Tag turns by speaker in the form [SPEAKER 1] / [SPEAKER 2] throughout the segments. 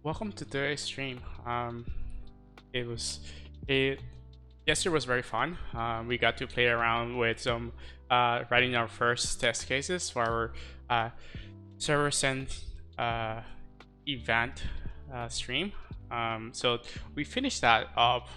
[SPEAKER 1] Welcome to today's stream. It was it yesterday was very fun. We got to play around with some writing our first test cases for our server send event stream. So we finished that up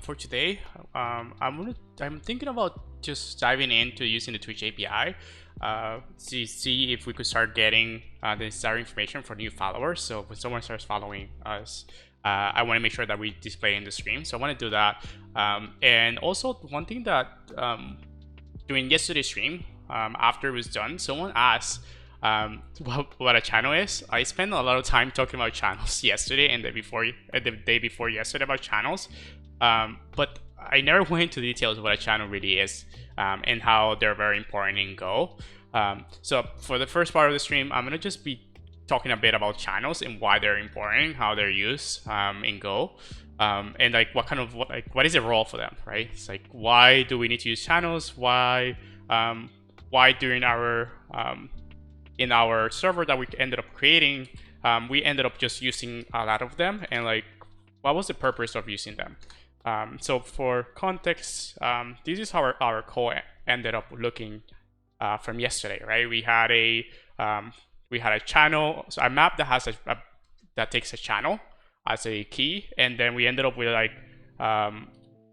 [SPEAKER 1] for today. I'm thinking about just diving into using the Twitch API to see if we could start getting the necessary information for new followers. So when someone starts following us, I want to make sure that we display in the stream. So I want to do that. And also one thing that during yesterday's stream, after it was done, someone asked what a channel is. I spent a lot of time talking about channels yesterday and the day before yesterday about channels, but I never went into details of what a channel really is and how they're very important in Go. So for the first part of the stream, I'm gonna just be talking a bit about channels and why they're important, how they're used in Go, and like what is the role for them, right? It's like, why do we need to use channels? Why during our in our server that we ended up creating, we ended up just using a lot of them, and like, what was the purpose of using them? So for context, this is how our code ended up looking from yesterday, right? We had a channel, so a map that has that takes a channel as a key, and then we ended up with like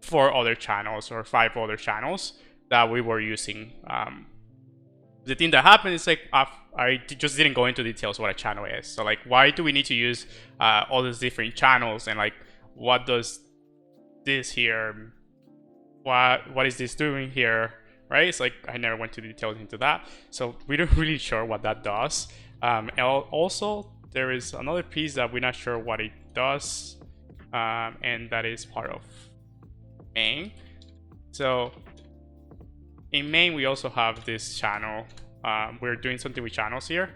[SPEAKER 1] 4 other channels or 5 other channels that we were using. The thing that happened is like I just didn't go into details what a channel is. So like, why do we need to use all these different channels, and like, what does this here? What is this doing here? Right? It's like, I never went to details into that, so we're not really sure what that does. And also, there is another piece that we're not sure what it does, and that is part of main. So in main, we also have this channel. We're doing something with channels here.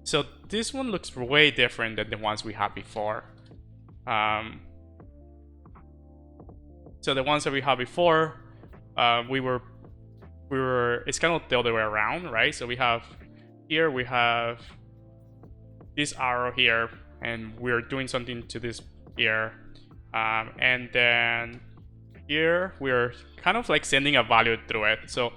[SPEAKER 1] So this one looks way different than the ones we had before. So the ones that we had before, it's kind of the other way around, right? So we have this arrow here, and we're doing something to this here, and then here we're kind of like sending a value through it. So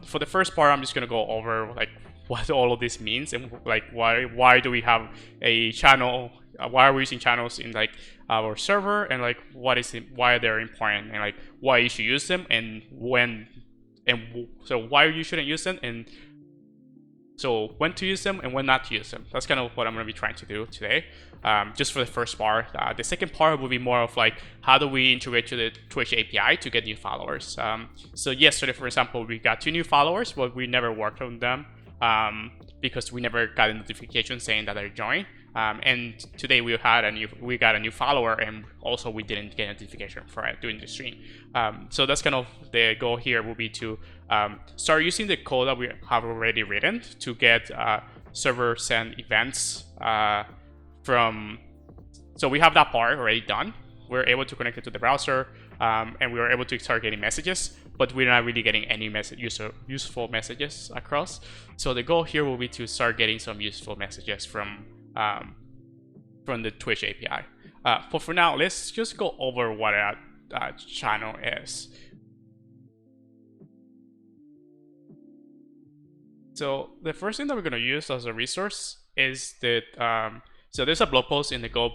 [SPEAKER 1] for the first part, I'm just gonna go over like what all of this means, and like why do we have a channel, why are we using channels in like our server, and like why they're important, and like why you should use them, and so why you shouldn't use them, and so when to use them and when not to use them. That's kind of what I'm going to be trying to do today, just for the first part. The second part will be more of like, how do we integrate to the Twitch API to get new followers. So yesterday, for example, we got 2 new followers, but we never worked on them because we never got a notification saying that they joined. And today we got a new follower, and also we didn't get a notification for it during the stream. So that's kind of the goal here, will be to start using the code that we have already written to get server send events from. So we have that part already done. We're able to connect it to the browser, and we were able to start getting messages, but we're not really getting any useful messages across. So the goal here will be to start getting some useful messages from the Twitch API. But for now, let's just go over what a channel is. So the first thing that we're going to use as a resource is that so there's a blog post in the Go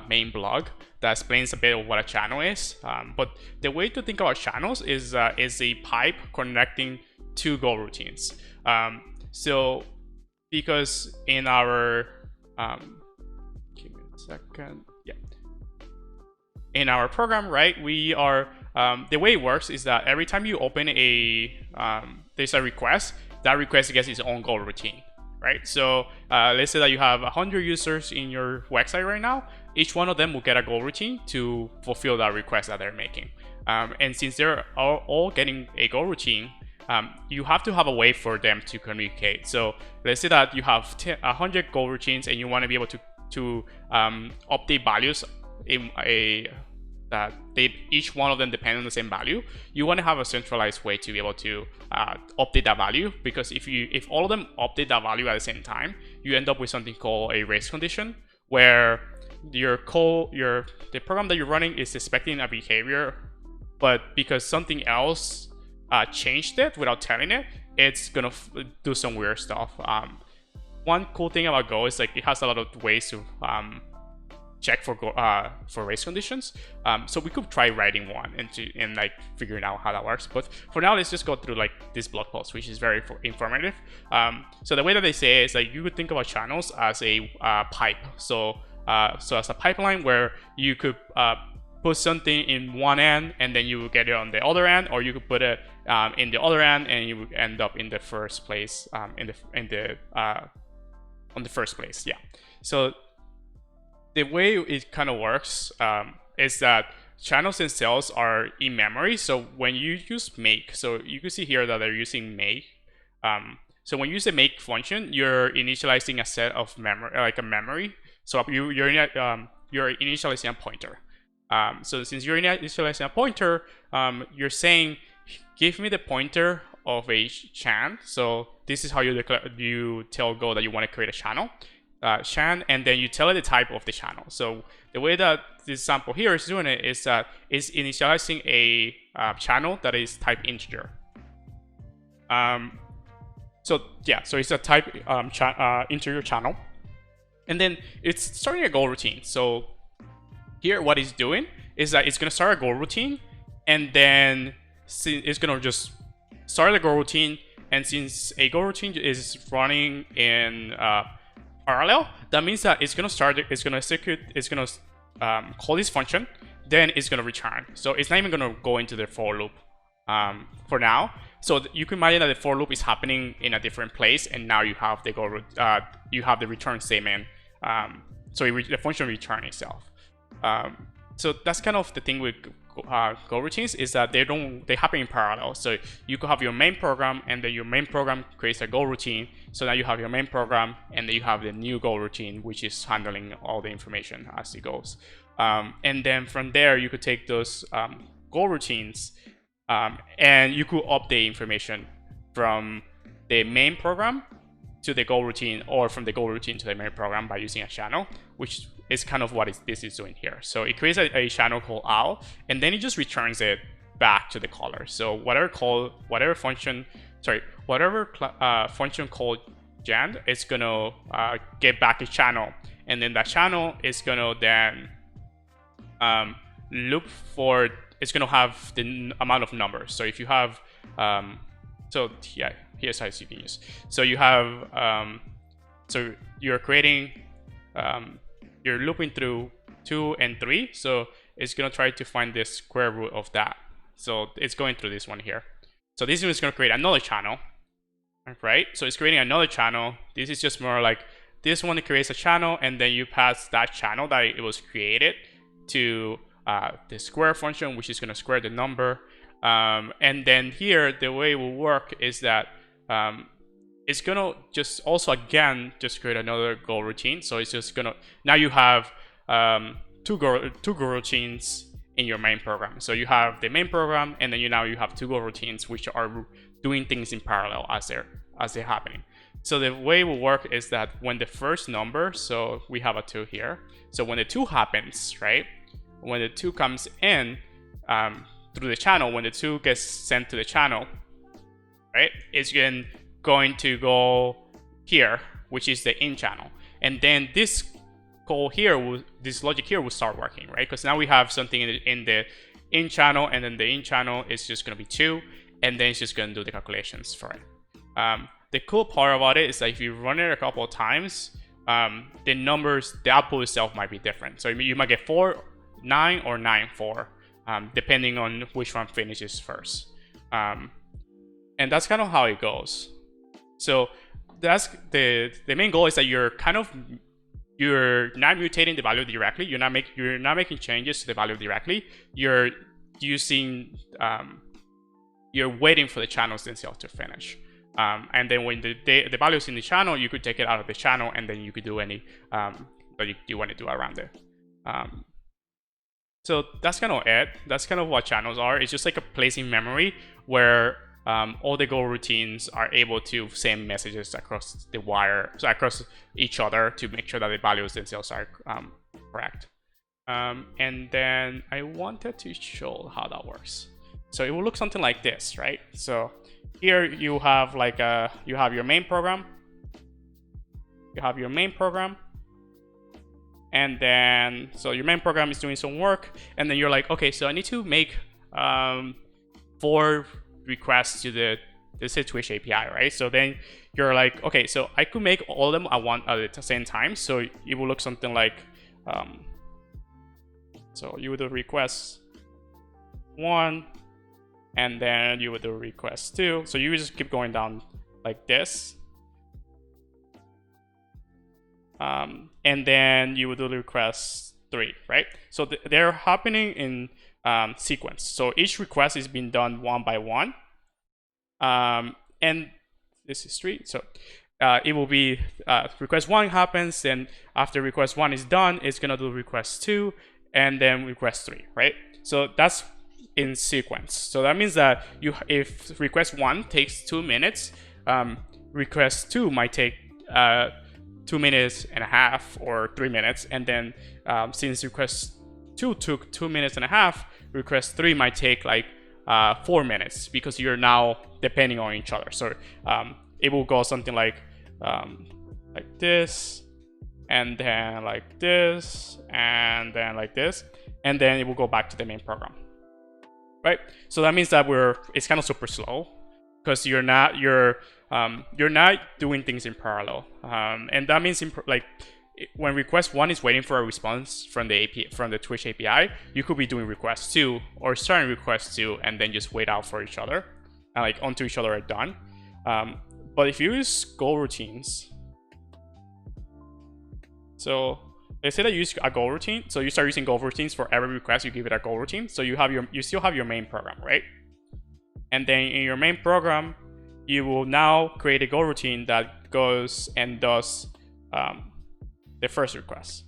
[SPEAKER 1] main blog that explains a bit of what a channel is. But the way to think about channels is a pipe connecting 2 Go routines. So because in our give me a second, yeah, in our program, right, we are the way it works is that every time you open there's a request, that request gets its own Go routine, right? So let's say that you have 100 users in your website right now. Each one of them will get a Go routine to fulfill that request that they're making, and since they're all getting a Go routine, you have to have a way for them to communicate. So let's say that you have 100 Go routines, and you want to be able to update values in that each one of them depend on the same value, you want to have a centralized way to be able to update that value, because if all of them update that value at the same time, you end up with something called a race condition, where the program that you're running is expecting a behavior, but because something else changed it without telling it, it's gonna do some weird stuff. One cool thing about Go is like it has a lot of ways to check for race conditions. So we could try writing one and like figuring out how that works. But for now, let's just go through like this blog post, which is very informative. So the way that they say it is like you could think about channels as a pipe. So as a pipeline where you could put something in one end and then you will get it on the other end, or you could put it in the other end and you would end up in the first place on the first place. Yeah. So the way it kind of works is that channels themselves are in memory. So when you use make, so you can see here that they're using make. So when you use the make function, you're initializing a set of memory, like a memory. So you're initializing a pointer. So since you're initializing a pointer, you're saying, give me the pointer of a chan. So this is how you tell Go that you want to create a channel. Chan, and then you tell it the type of the channel. So the way that this example here is doing it is that it's initializing a channel that is type integer. So it's a type integer channel, and then it's starting a Go routine. So here, what it's doing is that it's gonna start a Go routine, and then it's gonna just start the Go routine. And since a Go routine is running in parallel, that means that it's gonna start, it's gonna execute, it's gonna call this function, then it's gonna return. So it's not even gonna go into the for loop for now. So you can imagine that the for loop is happening in a different place, and now you have the you have the return statement. So the function return itself. So that's kind of the thing with Go routines, is that they happen in parallel. So you could have your main program, and then your main program creates a Go routine. So now you have your main program, and then you have the new Go routine, which is handling all the information as it goes. And then from there, you could take those Go routines, and you could update information from the main program to the Go routine, or from the Go routine to the main program by using a channel, which is kind of what this is doing here. So it creates a channel called owl, and then it just returns it back to the caller. So whatever function called Jan, it's gonna get back a channel, and then that channel is gonna then look for, it's gonna have the amount of numbers. So if you have here's how you can use. So you have so you're creating you're looping through 2 and 3, so it's gonna try to find the square root of that. So it's going through this one here. So this one is gonna create another channel, right? So it's creating another channel. This is just more like this one creates a channel, and then you pass that channel that it was created to the square function, which is gonna square the number. And then here, the way it will work is that it's gonna just also again just create another Go routine. So it's just gonna, now you have two Go routines in your main program. So you have the main program, and then you have two Go routines which are doing things in parallel as they're happening. So the way it will work is that when the first number, so we have a 2 here. So when the 2 happens, right? When the 2 comes in through the channel, when the 2 gets sent to the channel, right? It's going to go here, which is the in channel, and then this call here, this logic here will start working, right? Because now we have something in the in channel, and then the in channel is just going to be 2, and then it's just going to do the calculations for it. The cool part about it is that if you run it a couple of times, the numbers, the output itself might be different. So you might get 4, 9, or 9, 4, depending on which one finishes first. And that's kind of how it goes. So that's the main goal, is that you're not mutating the value directly. You're not making changes to the value directly. You're using you're waiting for the channels themselves to finish. And then when the value is in the channel, you could take it out of the channel, and then you could do any that you want to do around it. So that's kind of it. That's kind of what channels are. It's just like a place in memory where all the Go routines are able to send messages across the wire, so across each other, to make sure that the values themselves are correct. And then I wanted to show how that works. So it will look something like this, right? So here you have like you have your main program. You have your main program. And then, so your main program is doing some work, and then you're like, okay, so I need to make 4 requests to the Twitch API, right? So then you're like, okay, so I could make all of them at the same time. So it will look something like, so you would do request 1, and then you would do request 2. So you just keep going down like this. And then you would do the request 3, right? So they're happening in sequence. So each request is being done one by one. And this is 3. So it will be request 1 happens, then after request 1 is done, it's gonna do request 2, and then request 3, right? So that's in sequence. So that means that if request 1 takes 2 minutes, request 2 might take 2.5 minutes or 3 minutes, and then since request 2 took 2.5 minutes, request 3 might take like 4 minutes, because you're now depending on each other. So it will go something like this, and then like this, and then like this, and then it will go back to the main program, right? So that means that it's kind of super slow, because you're not doing things in parallel, and that means when request 1 is waiting for a response from the API, from the Twitch API, you could be doing request 2 or starting request 2 and then just wait out for each other, like until each other are done. But if you use Go routines, so let's say that you use a Go routine, so you start using Go routines for every request, you give it a Go routine. So you still have your main program, right? And then in your main program, you will now create a Go routine that goes and does the first request,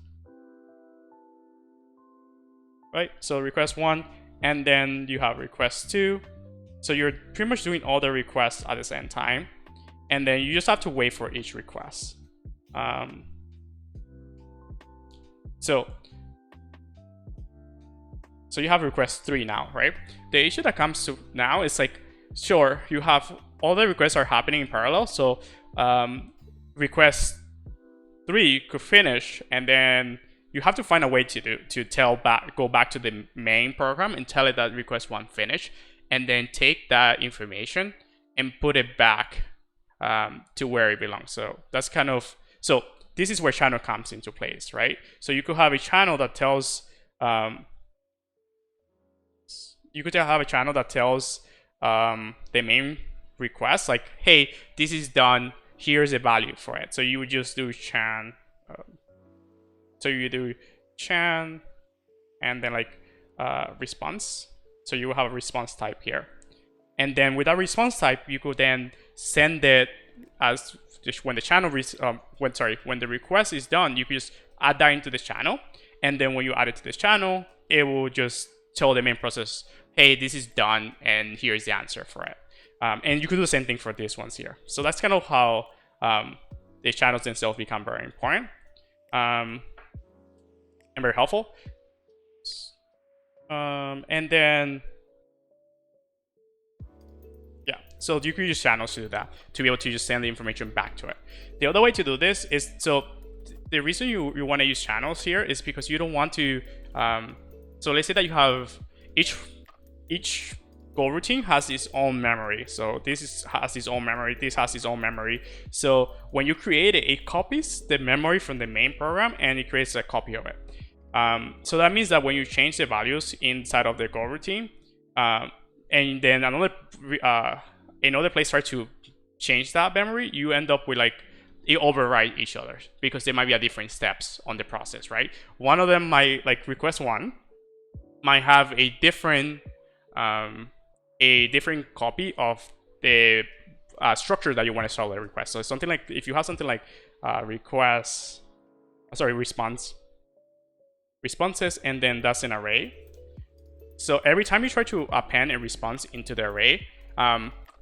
[SPEAKER 1] right? So request 1, and then you have request 2. So you're pretty much doing all the requests at the same time, and then you just have to wait for each request. So you have request 3 now, right? The issue that comes to now is like, sure, you have all the requests are happening in parallel. So request 3 could finish, and then you have to find a way to go back to the main program and tell it that request 1 finished, and then take that information and put it back to where it belongs. So that's kind of, so this is where channel comes into place, right? So you could have a channel that tells the main request, like, hey, this is done, here's a value for it. So you would just do chan, so you do chan, and then like response. So you will have a response type here, and then with that response type, you could then send it as just when the channel when the request is done, you could just add that into this channel, and then when you add it to this channel, it will just tell the main process, hey, this is done, and here's the answer for it. And you could do the same thing for these ones here. So that's kind of how the channels themselves become very important and very helpful. And then, yeah, so you could use channels to do that, to be able to just send the information back to it. The other way to do this is, so the reason you want to use channels here is because you don't want to, so let's say that you have each Go routine has its own memory. So this has its own memory, this has its own memory. So when you create it, it copies the memory from the main program and it creates a copy of it. So that means that when you change the values inside of the Go routine, and then another place tries to change that memory, you end up with like, it override each other because there might be a different steps on the process, right? One of them might, like request 1 might have a different copy of the structure that you want to solve the request. So something like, if you have something like responses, and then that's an array, So every time you try to append a response into the array,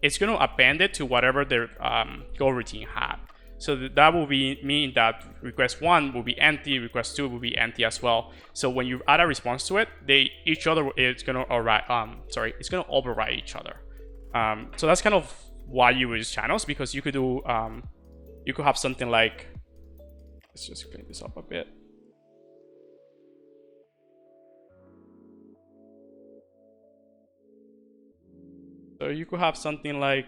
[SPEAKER 1] it's going to append it to whatever the go routine had. So that will mean that request 1 will be empty, request 2 will be empty as well. So when you add a response to it, it's going to override each other. So that's kind of why you use channels, because you could do you could have something like, let's just clean this up a bit. So you could have something like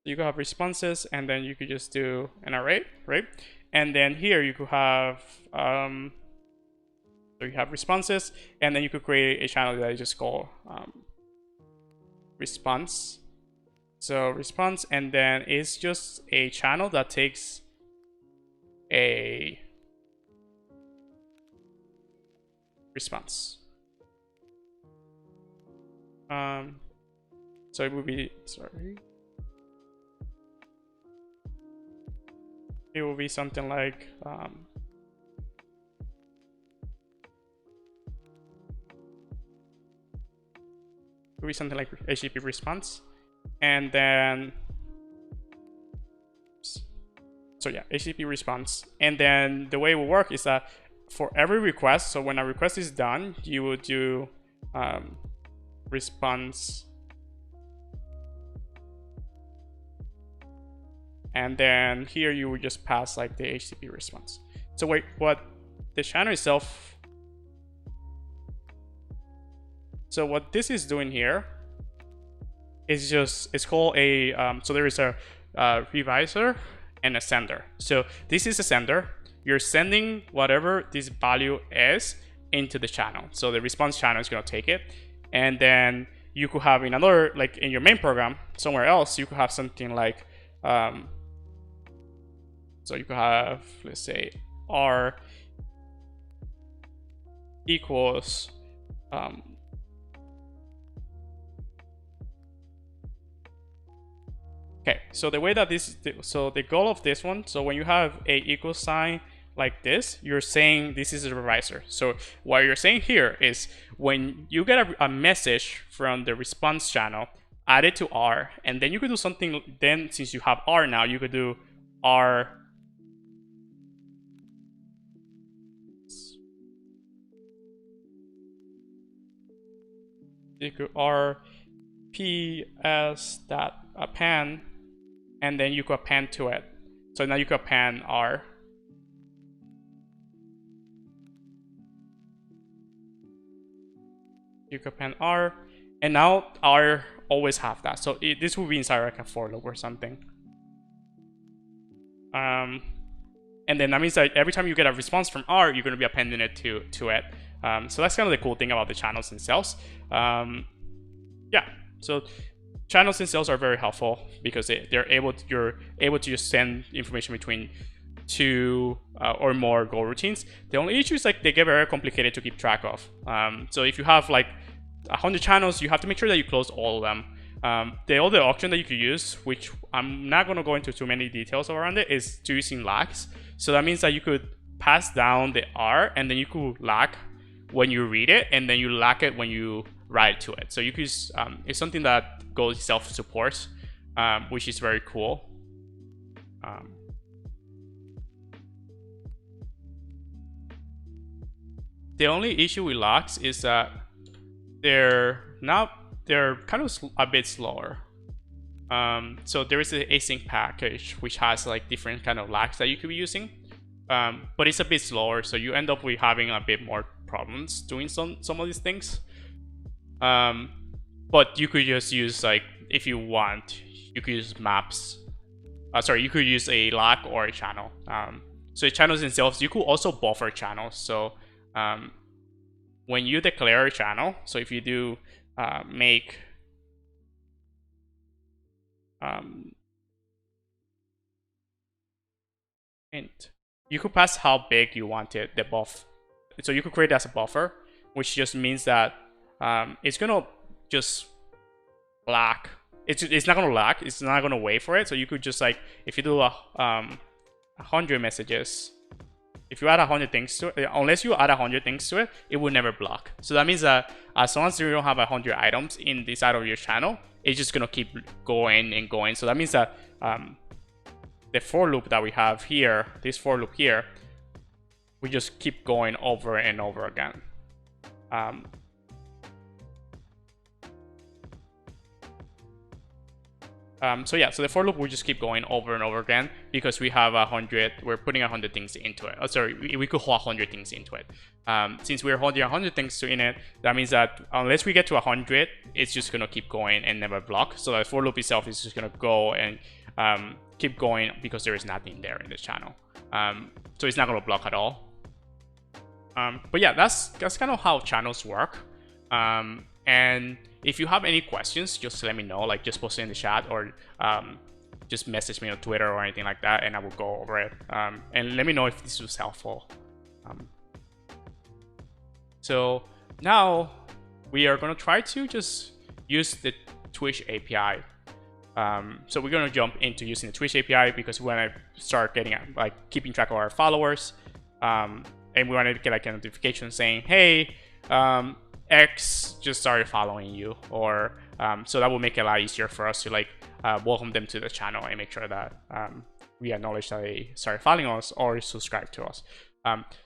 [SPEAKER 1] you could have responses, and then you could just do an array, right? And then here you could have so you have responses, and then you could create a channel that you just call response. So response, and then it's just a channel that takes a response. So it would be, it will be something like HTTP response, and then so yeah, HTTP response. And then the way it will work is that for every request, so when a request is done, you will do response, and then here you would just pass like the HTTP response. So wait, what the channel itself, so what this is doing here is just, it's called a so there is a reviser and a sender. So this is a sender. You're sending whatever this value is into the channel. So the response channel is going to take it. And then you could have in another, like in your main program, somewhere else, you could have something like, so you could have, let's say, R equals, okay, so the way that so the goal of this one, so when you have a equal sign like this, you're saying this is a reviser. So what you're saying here is when you get a message from the response channel, add it to R, and then you could do something, then since you have R now, you could do R ps.append, and then you could append to it. So now you could append R. You could append R, and now R always have that. So this will be inside like a for loop or something. And then that means that every time you get a response from R, you're going to be appending it to it. So that's kind of the cool thing about the channels themselves. Yeah, so channels themselves are very helpful because you're able to just send information between two or more goal routines. The only issue is like they get very complicated to keep track of. So if you have like 100 channels, you have to make sure that you close all of them. The other option that you could use, which I'm not going to go into too many details around it, is to using lags. So that means that you could pass down the R, and then you could lag when you read it, and then you lag it when you write to it. So you could it's something that Go itself supports, which is very cool. The only issue with lags is that they're kind of a bit slower. So there is an async package which has like different kind of lags that you could be using, but it's a bit slower, so you end up with having a bit more problems doing some of these things. But you could just use, like, if you want, you could use maps. You could use a lag or a channel. So channels themselves, you could also buffer channels. So when you declare a channel, so if you do make int, you could pass how big you want it, the buff. So you could create it as a buffer, which just means that it's gonna just lag. It's not gonna lag. It's not gonna wait for it. So you could just, like, if you do a 100 messages. If you add 100 things to it, unless you add 100 things to it, it will never block. So that means that as long as you don't have 100 items in this side of your channel, it's just gonna keep going and going. So that means that the for loop that we have here, this for loop here, we just keep going over and over again. So yeah, so the for loop will just keep going over and over again because we have 100, we're putting 100 things into it. Oh, sorry, we could hold 100 things into it. Since we're holding 100 things in it, that means that unless we get to 100, it's just gonna keep going and never block. So the for loop itself is just gonna go and keep going because there is nothing there in the channel. So it's not gonna block at all. But yeah, that's kind of how channels work. And if you have any questions, just let me know, like just post it in the chat or just message me on Twitter or anything like that, and I will go over it. And let me know if this was helpful. So now we are gonna try to just use the Twitch API. So we're gonna jump into using the Twitch API because we wanna start getting like keeping track of our followers. And we wanna get like a notification saying, hey, X just started following you, or so that will make it a lot easier for us to like welcome them to the channel and make sure that we acknowledge that they started following us or subscribe to us.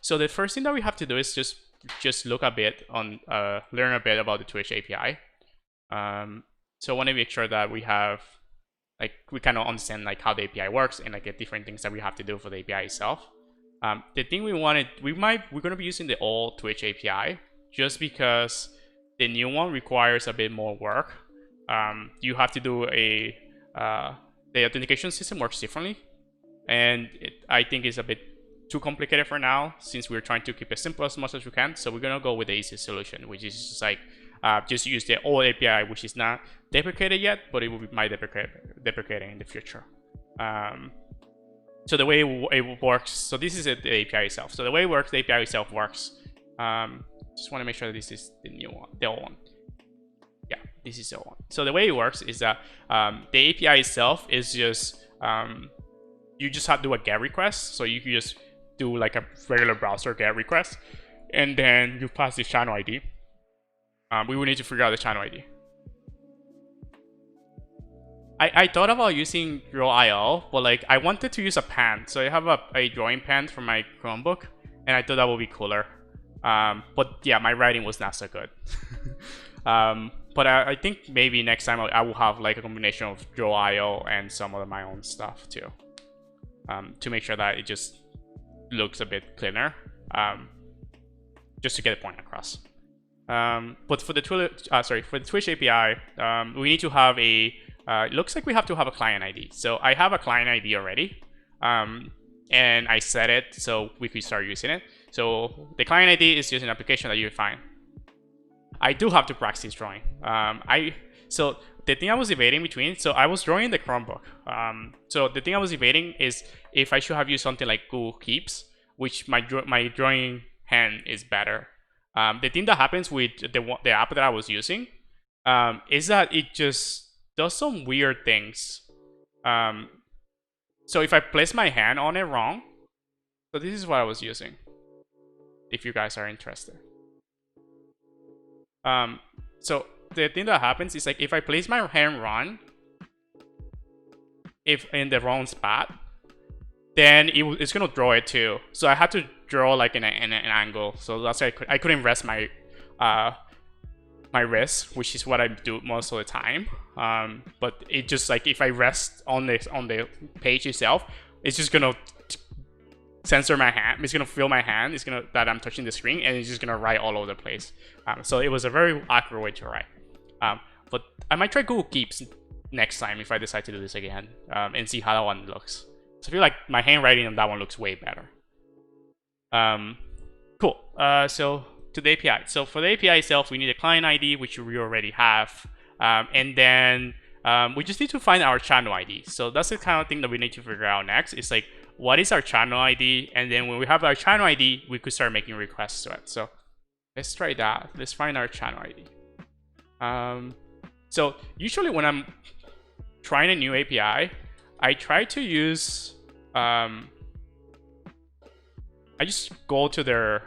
[SPEAKER 1] So the first thing that we have to do is just look a bit on learn a bit about the Twitch API. So I want to make sure that we have like we kind of understand like how the API works and like the different things that we have to do for the API itself. The thing we're going to be using the old Twitch API just because the new one requires a bit more work. You have to do the authentication system works differently, and I think it's a bit too complicated for now since we're trying to keep it simple as much as we can. So we're gonna go with the easiest solution, which is just like just use the old API, which is not deprecated yet, but it will be deprecating in the future. So the way it works, so this is the API itself. So the way it works, the API itself works. Just want to make sure that this is the new one, the old one. Yeah, this is the old one. So the way it works is that the API itself is just you just have to do a GET request. So you can just do like a regular browser GET request, and then you pass the channel ID. We will need to figure out the channel ID. I thought about using Draw.io, but like I wanted to use Append. So I have a drawing pen from my Chromebook, and I thought that would be cooler. But yeah, my writing was not so good. But I think maybe next time I will have like a combination of Draw.io and some of my own stuff too, to make sure that it just looks a bit cleaner, just to get the point across. But for the Twitch API, we need to have a it looks like we have to have a client ID. So I have a client ID already, and I set it so we could start using it. So the client ID is just an application that you find. I do have to practice drawing. So the thing I was debating between, so I was drawing the Chromebook. So the thing I was debating is if I should have used something like Google Keeps, which my drawing hand is better. The thing that happens with the app that I was using is that it just does some weird things. So if I place my hand on it wrong, so this is what I was using, if you guys are interested. So the thing that happens is like if I place my hand wrong, if in the wrong spot, then it's gonna draw it too. So I had to draw like in an angle. So that's why I couldn't rest my my wrist, which is what I do most of the time. But it just like if I rest on the page itself, it's just gonna censor my hand. It's gonna feel my hand. It's gonna that I'm touching the screen, and it's just gonna write all over the place. So it was a very awkward way to write. But I might try Google Keeps next time if I decide to do this again, and see how that one looks. So I feel like my handwriting on that one looks way better. Cool. So to the API. So for the API itself, we need a client ID, which we already have, and then we just need to find our channel ID. So that's the kind of thing that we need to figure out next. It's like, what is our channel ID? And then when we have our channel ID, we could start making requests to it. So let's try that. Let's find our channel ID. So usually when I'm trying a new API, I try to use I just go to their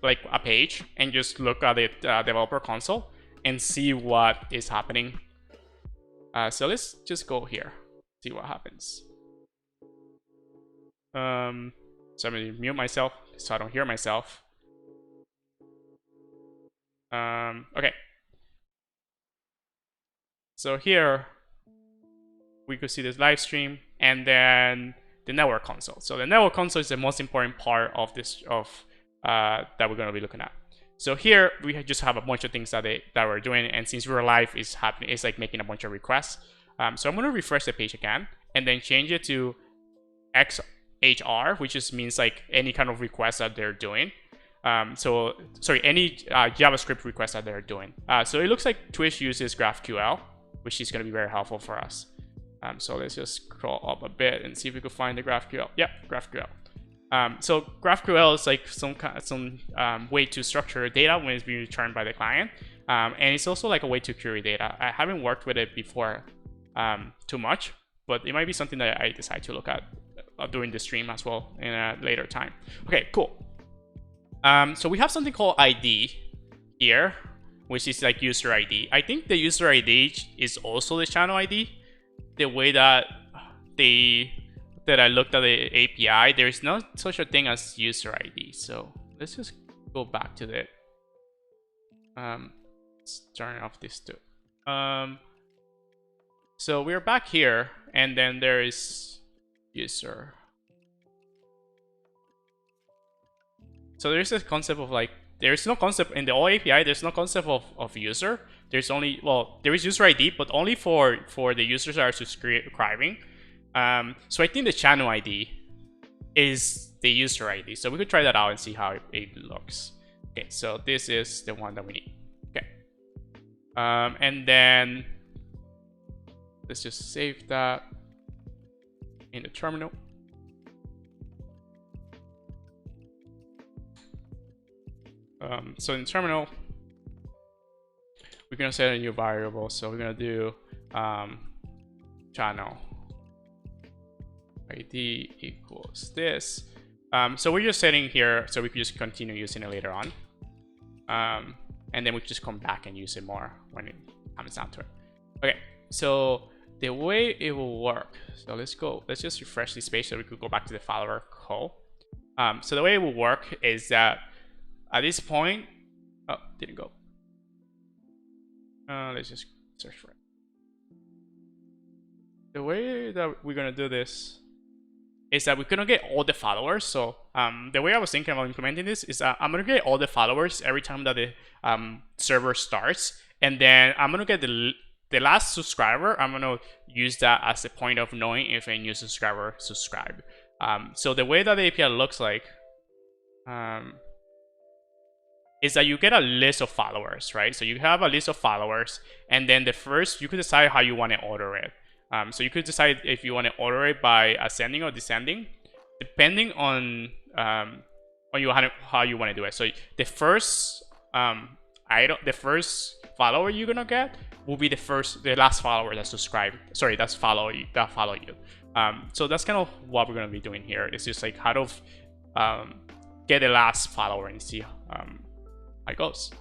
[SPEAKER 1] like a page and just look at the developer console and see what is happening. So let's just go here, see what happens. So I'm gonna mute myself so I don't hear myself. Okay. So here we could see this live stream and then the network console. So the network console is the most important part of this that we're going to be looking at. So here we just have a bunch of things that we're doing, and since we're live, it's like making a bunch of requests. So I'm going to refresh the page again and then change it to XHR, which just means like any kind of request that they're doing. So sorry, any JavaScript request that they're doing. So it looks like Twitch uses GraphQL, which is going to be very helpful for us. So let's just scroll up a bit and see if we can find the GraphQL. Yeah, GraphQL. So GraphQL is like some way to structure data when it's being returned by the client, and it's also like a way to query data. I haven't worked with it before too much, but it might be something that I decide to look at during the stream as well in a later time. Okay, cool. So we have something called ID here, which is like user ID. I think the user ID is also the channel ID. The way that I looked at the API, there is no such a thing as user ID. So let's just go back to the let's turn off this too. So we're back here, and then there is user. So there's this concept of like, there's no concept in the whole API, there's no concept of user. There's only, well, there is user ID, but only for the users that are subscribing. So I think the channel ID is the user ID. So we could try that out and see how it looks. Okay, so this is the one that we need. Okay. And then let's just save that in the terminal. So in the terminal, we're gonna set a new variable. So we're gonna do channel ID equals this. So we're just setting here so we can just continue using it later on. And then we just come back and use it more when it comes down to it. Okay, so the way it will work, so let's just refresh this page so we could go back to the follower call. So the way it will work is that at this point, oh, didn't go. Let's just search for it. The way that we're gonna do this is that we're gonna get all the followers. So the way I was thinking about implementing this is I'm gonna get all the followers every time that the server starts, and then I'm gonna get the last subscriber. I'm gonna use that as a point of knowing if a new subscriber subscribed. So the way that the API looks like is that you get a list of followers, right? So you have a list of followers, and then you could decide how you want to order it. So you could decide if you want to order it by ascending or descending, depending on how you want to do it. So the first the first follower you're gonna get will be the last follower that subscribed. Sorry, that follow you. So that's kind of what we're gonna be doing here. It's just like how to get the last follower and see how it goes.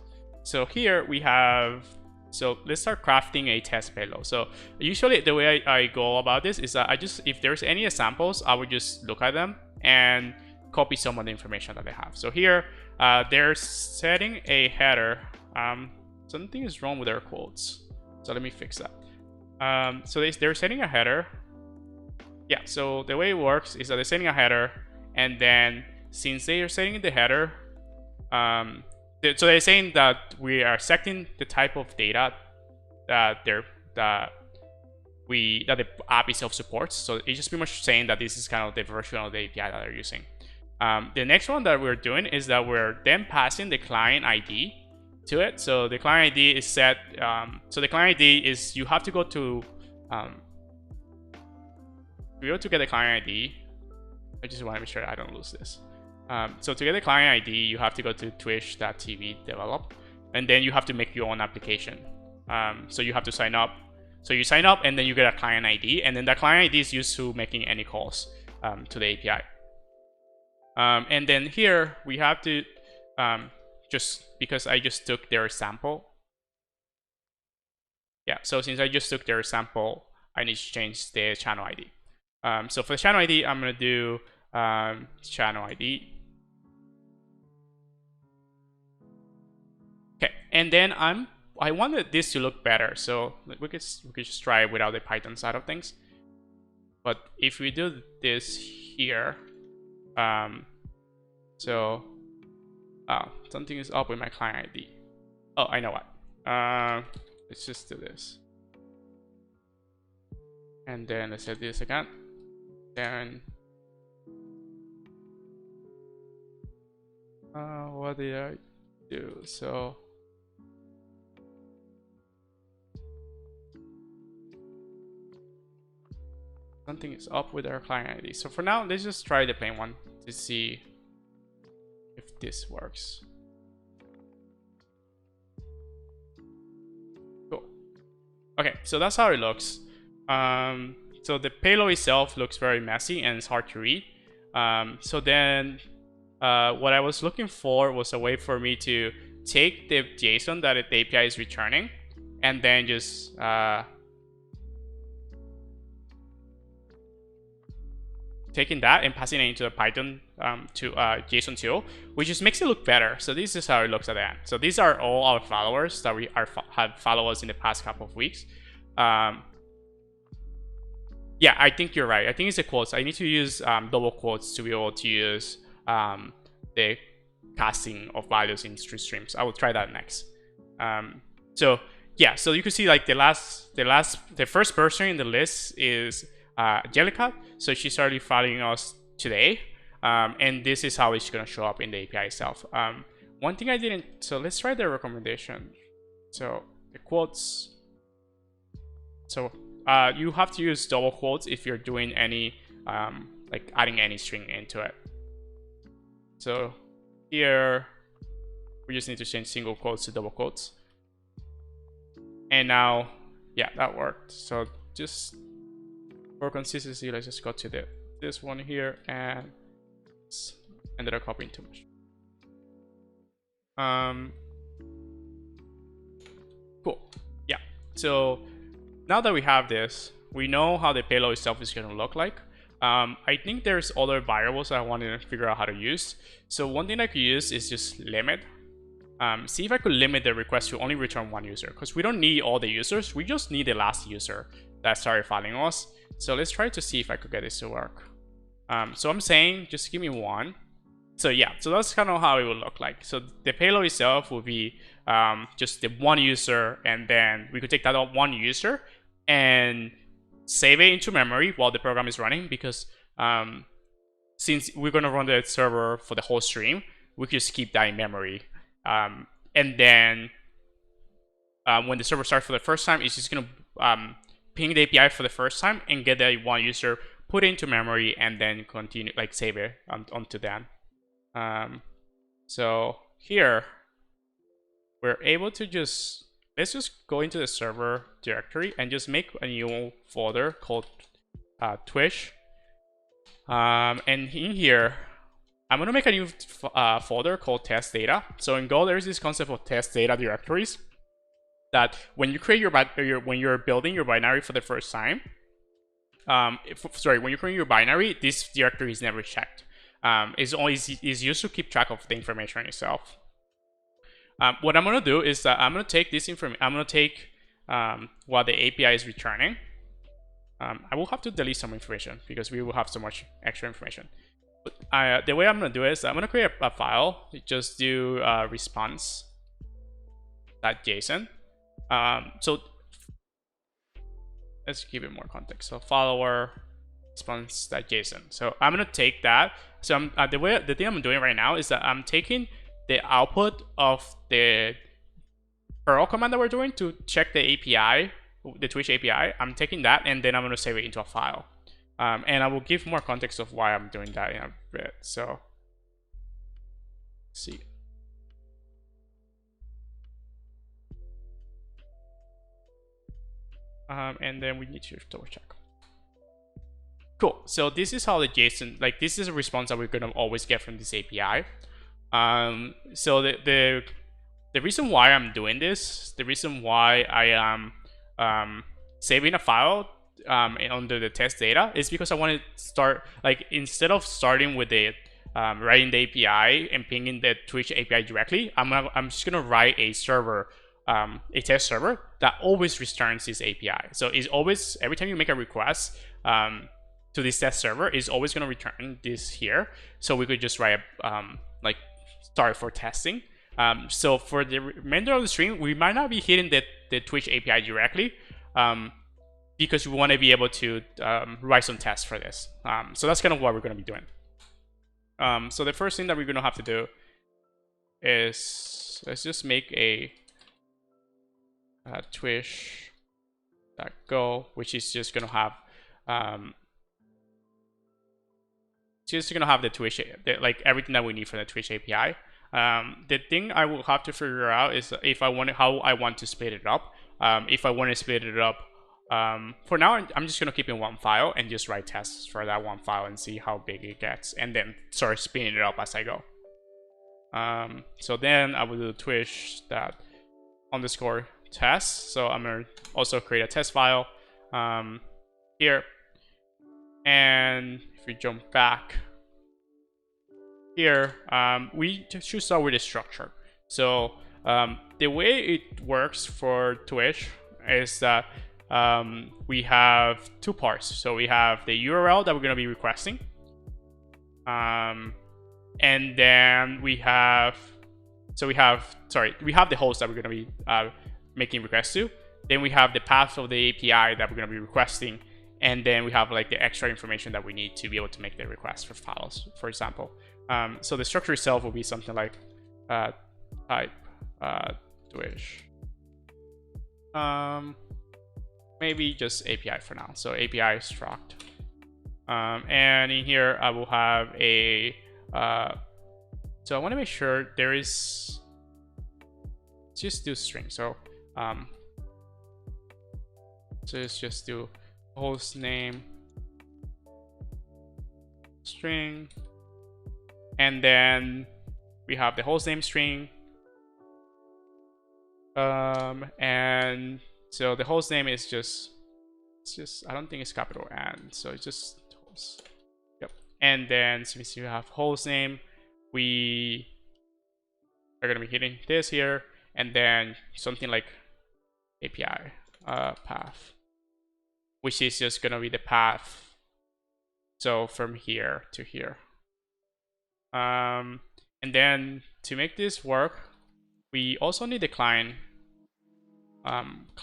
[SPEAKER 1] So here we have. So let's start crafting a test payload. So usually the way I go about this is that if there's any examples, I would just look at them and copy some of the information that they have. So here they're setting a header. Something is wrong with their quotes. So let me fix that. So they're setting a header. Yeah, so the way it works is that they're setting a header, and then since they are setting the header, so they're saying that we are setting the type of data that the app itself supports. So it's just pretty much saying that this is kind of the version of the API that they're using. The next one that we're doing is that we're then passing the client ID to it. So the client ID is set. So the client ID is, you have to go to get the client ID. I just want to make sure I don't lose this. So to get the client ID, you have to go to twitch.tv develop, and then you have to make your own application. So you have to sign up So you sign up and then you get a client ID, and then that client ID is used to making any calls to the API. And then here we have to, just because I just took their sample. Yeah, so since I just took their sample, I need to change the channel ID. So for the channel ID, I'm going to do channel ID. Okay, and then I wanted this to look better, so we could just try it without the Python side of things. But if we do this here, so something is up with my client ID. Oh, I know what. Let's just do this, and then let's set this again. Then what did I do? So something is up with our client ID. So for now, let's just try the plain one to see if this works. Cool. Okay, so that's how it looks. So the payload itself looks very messy and it's hard to read. So then what I was looking for was a way for me to take the JSON that the API is returning and then just taking that and passing it into the Python to JSON tool, which just makes it look better. So this is how it looks at the end. So these are all our followers that have followed us in the past couple of weeks. Yeah, I think you're right. I think it's the quotes. I need to use double quotes to be able to use the casting of values in streams. I will try that next. So yeah, so you can see like the first person in the list is Jellicat. So she started following us today, and this is how it's gonna show up in the API itself. One thing I didn't. So let's try the recommendation. So the quotes. So you have to use double quotes if you're doing any like adding any string into it. So here we just need to change single quotes to double quotes. And now, yeah, that worked. So just for consistency, let's just go to this one here and ended up copying too much. Cool. Yeah. So now that we have this, we know how the payload itself is going to look like. I think there's other variables that I wanted to figure out how to use. So one thing I could use is just limit. See if I could limit the request to only return one user, because we don't need all the users. We just need the last user that started following us. So let's try to see if I could get this to work. So I'm saying just give me one. So yeah, so that's kind of how it would look like. So the payload itself will be just the one user, and then we could take that one user and save it into memory while the program is running, because since we're going to run the server for the whole stream, we could just keep that in memory. And then when the server starts for the first time, it's just going to ping the API for the first time and get that one user, put it into memory, and then continue, like save it onto that. So here, we're able to just, let's just go into the server directory and just make a new folder called Twitch. And in here, I'm gonna make a new folder called test data. So in Go, there's this concept of test data directories that when you create when you're building your binary for the first time, when you're creating your binary, this directory is never checked. Is used to keep track of the information itself. What I'm gonna do is that I'm gonna take this information. I'm gonna take what the API is returning. I will have to delete some information because we will have so much extra information. But the way I'm gonna do it is I'm gonna create a file. Just do response.json. So let's give it more context. So follower response.json. So I'm gonna take that. So the thing I'm doing right now is that I'm taking the output of the curl command that we're doing to check the API, the Twitch API. I'm taking that and then I'm gonna save it into a file. And I will give more context of why I'm doing that in a bit. So let's see. And then we need to double check. Cool. So this is how the JSON, like this is a response that we're gonna always get from this API. So the reason why I'm doing this, the reason why I am saving a file under the test data is because I want to start, like, instead of starting with the writing the API and pinging the Twitch API directly, I'm just gonna write a server, a test server that always returns this API. So it's always, every time you make a request to this test server, is always gonna return this here. So we could just write like start for testing. So for the remainder of the stream, we might not be hitting the Twitch API directly because we want to be able to write some tests for this. So that's kind of what we're going to be doing. So the first thing that we're going to have to do is, let's just make a Twitch.go, which is just going to have the Twitch, like everything that we need for the Twitch API. The thing I will have to figure out is if I want how I want to split it up. If I want to split it up, for now I'm just gonna keep in one file and just write tests for that one file and see how big it gets, and then start spinning it up as I go. So then I will do Twitch._test. So I'm gonna also create a test file here, and if we jump back here, we should start with the structure. So the way it works for Twitch is that we have two parts. So we have the URL that we're going to be requesting, and then we have the host that we're going to be making requests to. Then we have the path of the API that we're going to be requesting, and then we have like the extra information that we need to be able to make the request for files, for example. So the structure itself will be something like type Twitch. Maybe just API for now. So API struct. And in here I will have a so I want to make sure there is, just do string. So let's just do host name string, and then we have the host name string, and so the host name is just I don't think it's capital N, so it's just host. Yep. And then since you have host name, we are going to be hitting this here, and then something like API path, which is just going to be the path, so from here to here. And then to make this work, we also need the client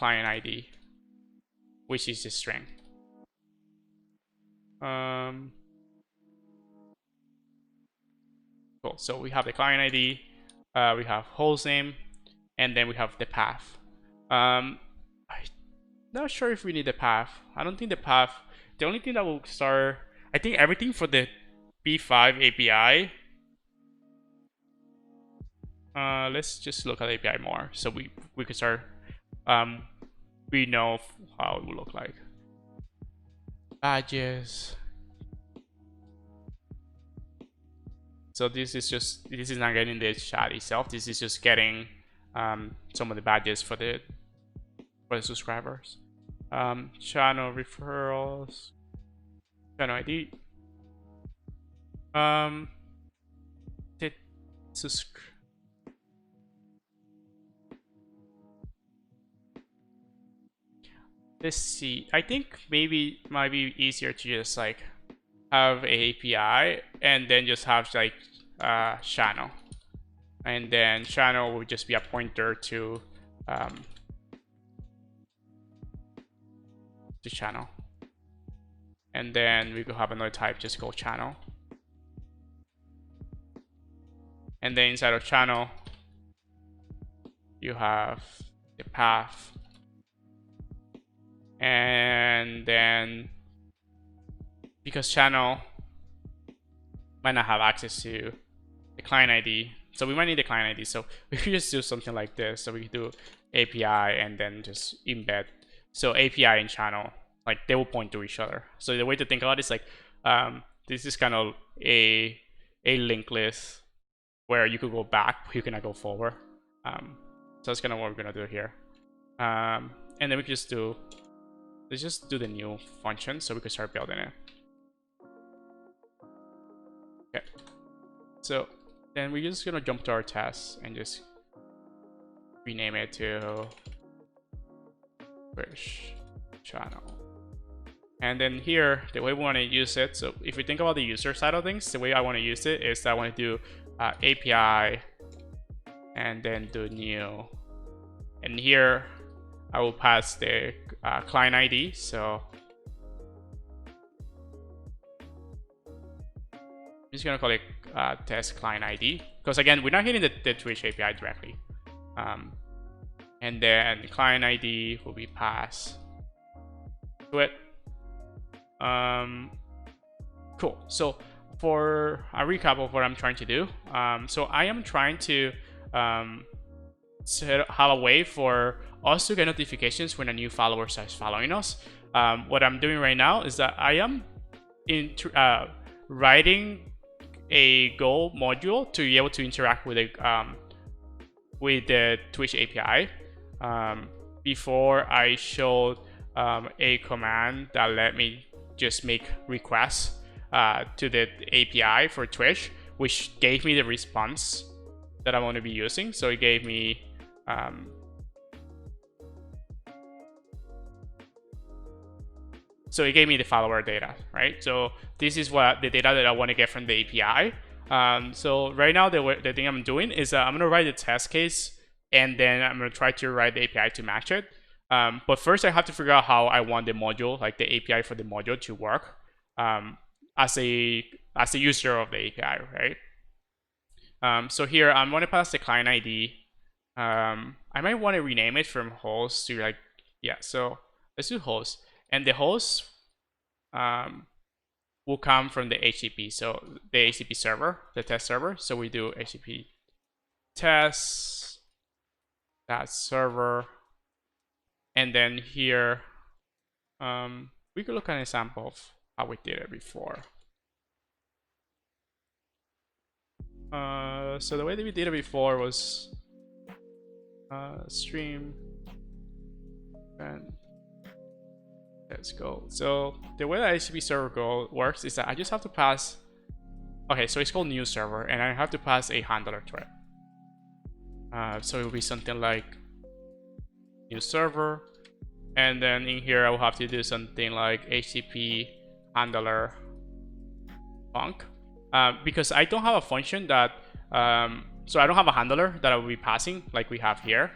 [SPEAKER 1] ID, which is the string. Cool. So we have the client ID, we have host name, and then we have the path. I'm not sure if we need the path. I don't think the path. The only thing that will start, I think everything for the B5 API. Let's just look at the API more, so we could start. We know how it will look like. Badges. So this is not getting the chat itself. This is just getting some of the badges for the subscribers. Channel referrals, channel ID. Let's see. I think maybe it might be easier to just like have a API and then just have like channel, and then channel will just be a pointer to channel, and then we could have another type just called channel, and then inside of channel you have the path, and then because channel might not have access to the client ID, so we might need the client ID, so we could just do something like this. So we could do API and then just embed So API and channel, like they will point to each other. So the way to think about it is like this is kind of a linked list where you could go back, but you cannot go forward. So that's kind of what we're gonna do here. And then we can just do, let's just do the new function so we can start building it. Okay. So then we're just gonna jump to our test and just rename it to Twitch channel. And then here, the way we want to use it, so if we think about the user side of things, the way I want to use it is I want to do API and then do new. And here, I will pass the client ID. So I'm just going to call it test client ID. Because again, we're not hitting the Twitch API directly. And then the client ID will be passed to it. Cool. So for a recap of what I'm trying to do, so I am trying to have a way for us to get notifications when a new follower starts following us. What I'm doing right now is that I am writing a Go module to be able to interact with the Twitch API before I showed a command that let me just make requests to the API for Twitch, which gave me the response that I want to be using. So it gave me the follower data, right? So this is what the data that I want to get from the API. So right now the thing I'm doing is I'm going to write the test case, and then I'm going to try to write the API to match it. But first I have to figure out how I want the module, like the API for the module, to work as a user of the API, right? So here I'm going to pass the client ID. I might want to rename it from host to like, yeah, so let's do host. And the host will come from the HTTP, so the HTTP server, the test server. So we do HTTP test that server. And then here, we could look at an example of how we did it before. So the way that we did it before was stream, and let's go. So the way that HTTP server works is that I just have to pass, okay, so it's called new server, and I have to pass a handler to it. So it will be something like new server, and then in here I will have to do something like HTTP handler func, because I don't have a function that so I don't have a handler that I will be passing like we have here.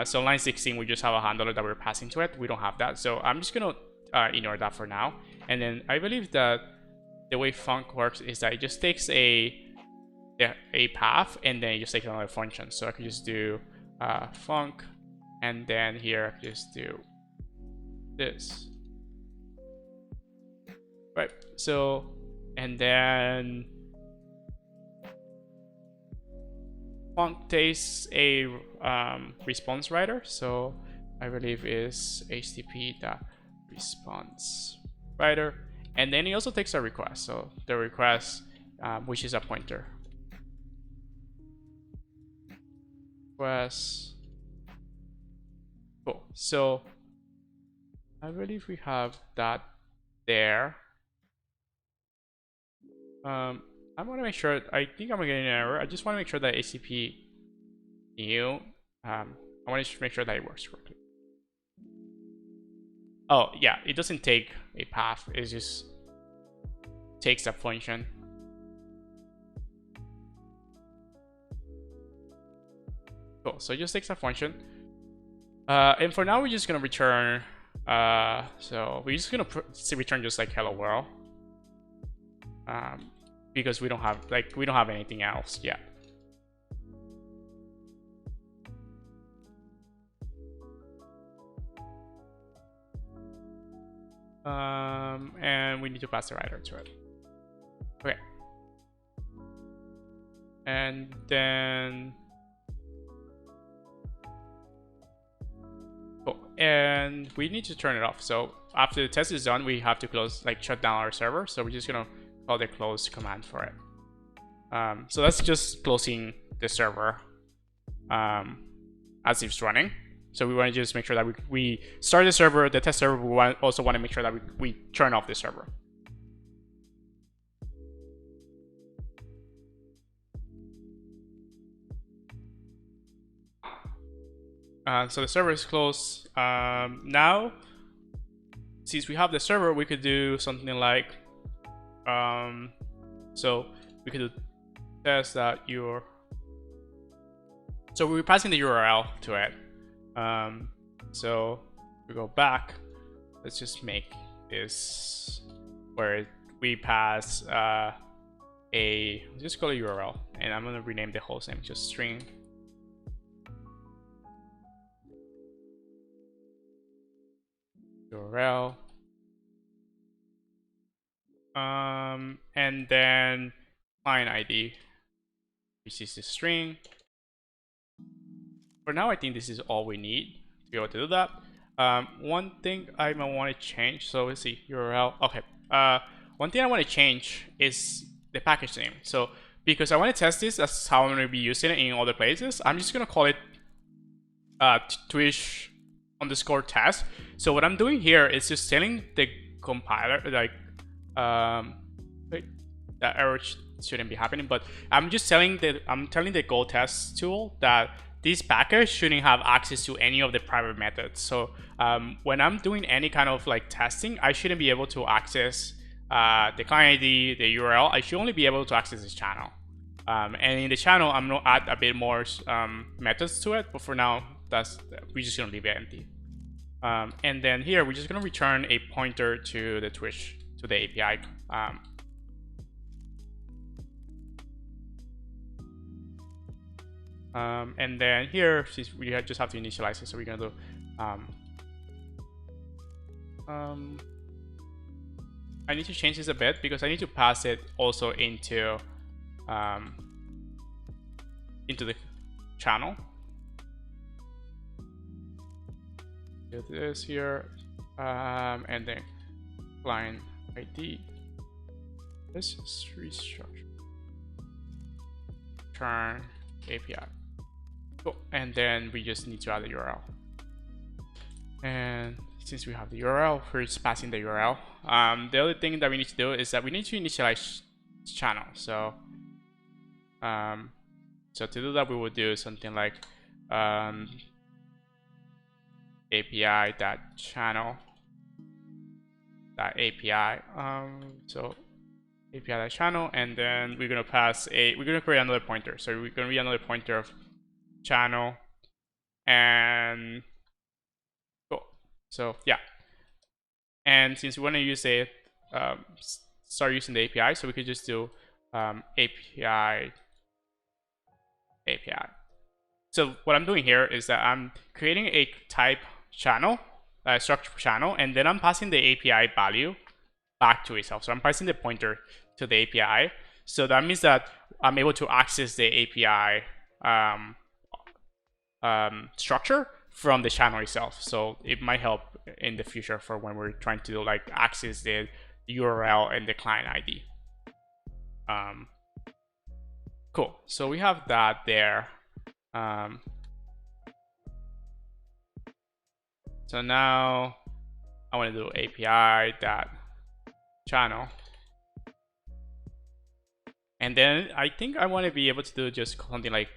[SPEAKER 1] So line 16 we just have a handler that we're passing to it. We don't have that, so I'm just gonna ignore that for now. And then I believe that the way func works is that it just takes a path and then it just takes another function. So I could just do func, and then here I just do this, right? So, and then func takes a response writer, so I believe is http.response writer, and then it also takes a request, so the request which is a pointer request. Cool. So I believe we have that there. I want to make sure, I think I'm getting an error. I just want to make sure that HTTP new, I want to make sure that it works correctly. Oh yeah, it doesn't take a path, it just takes a function. Cool, so it just takes a function. And for now we're just gonna return, so we're just gonna return just like hello world, because we don't have anything else yet. And we need to pass the writer to it. Okay. And then and we need to turn it off. So after the test is done, we have to close, like shut down our server. So we're just gonna call the close command for it. So that's just closing the server as it's running. So we want to just make sure that we start the server, the test server. We also want to make sure that we turn off the server. So the server is closed. Now, since we have the server, we could do something like, so we could test that so we're passing the URL to it. So we go back. Let's just make this where we pass just call it URL, and I'm gonna rename the host name just string. URL. And then client ID, which is the string. For now, I think this is all we need to be able to do that. One thing I might want to change, so let's see, URL. Okay. One thing I want to change is the package name. So because I want to test this, that's how I'm going to be using it in other places. I'm just going to call it Twitch_test. So what I'm doing here is just telling the compiler, like, wait, that error shouldn't be happening, but I'm just telling the Go test tool that this package shouldn't have access to any of the private methods. So when I'm doing any kind of like testing, I shouldn't be able to access the client ID, the URL. I should only be able to access this channel. And in the channel, I'm gonna add a bit more methods to it, but for now, we're just gonna leave it empty. And then here, we're just gonna return a pointer to the Twitch, to the API. And then here, since we just have to initialize it, so we're gonna do I need to change this a bit because I need to pass it also into the channel. Do this here, and then client ID. This is restructure. Turn API. Cool. And then we just need to add the URL. And since we have the URL, we're just passing the URL. The other thing that we need to do is that we need to initialize channel. So, so to do that, we would do something like API.channel.API. So API.channel, and then we're gonna create another pointer. So we're gonna be another pointer of channel, and cool. So yeah, and since we want to use it, start using the API, so we could just do API. So what I'm doing here is that I'm creating a type channel, structure channel, and then I'm passing the API value back to itself. So I'm passing the pointer to the API. So that means that I'm able to access the API structure from the channel itself. So it might help in the future for when we're trying to like access the URL and the client ID. Cool. So we have that there. So now I want to do API.channel. And then I think I want to be able to do just something like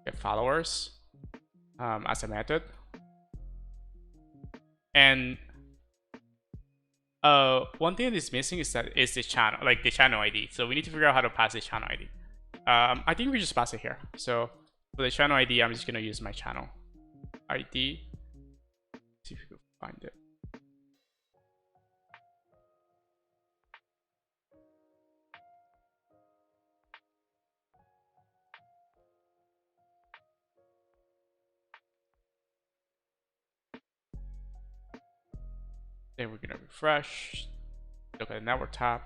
[SPEAKER 1] get followers as a method. And one thing that is missing is the channel, like the channel ID. So we need to figure out how to pass the channel ID. I think we just pass it here. So for the channel ID, I'm just gonna use my channel ID. Let's see if we can find it. Then we're gonna refresh, look at the network tab,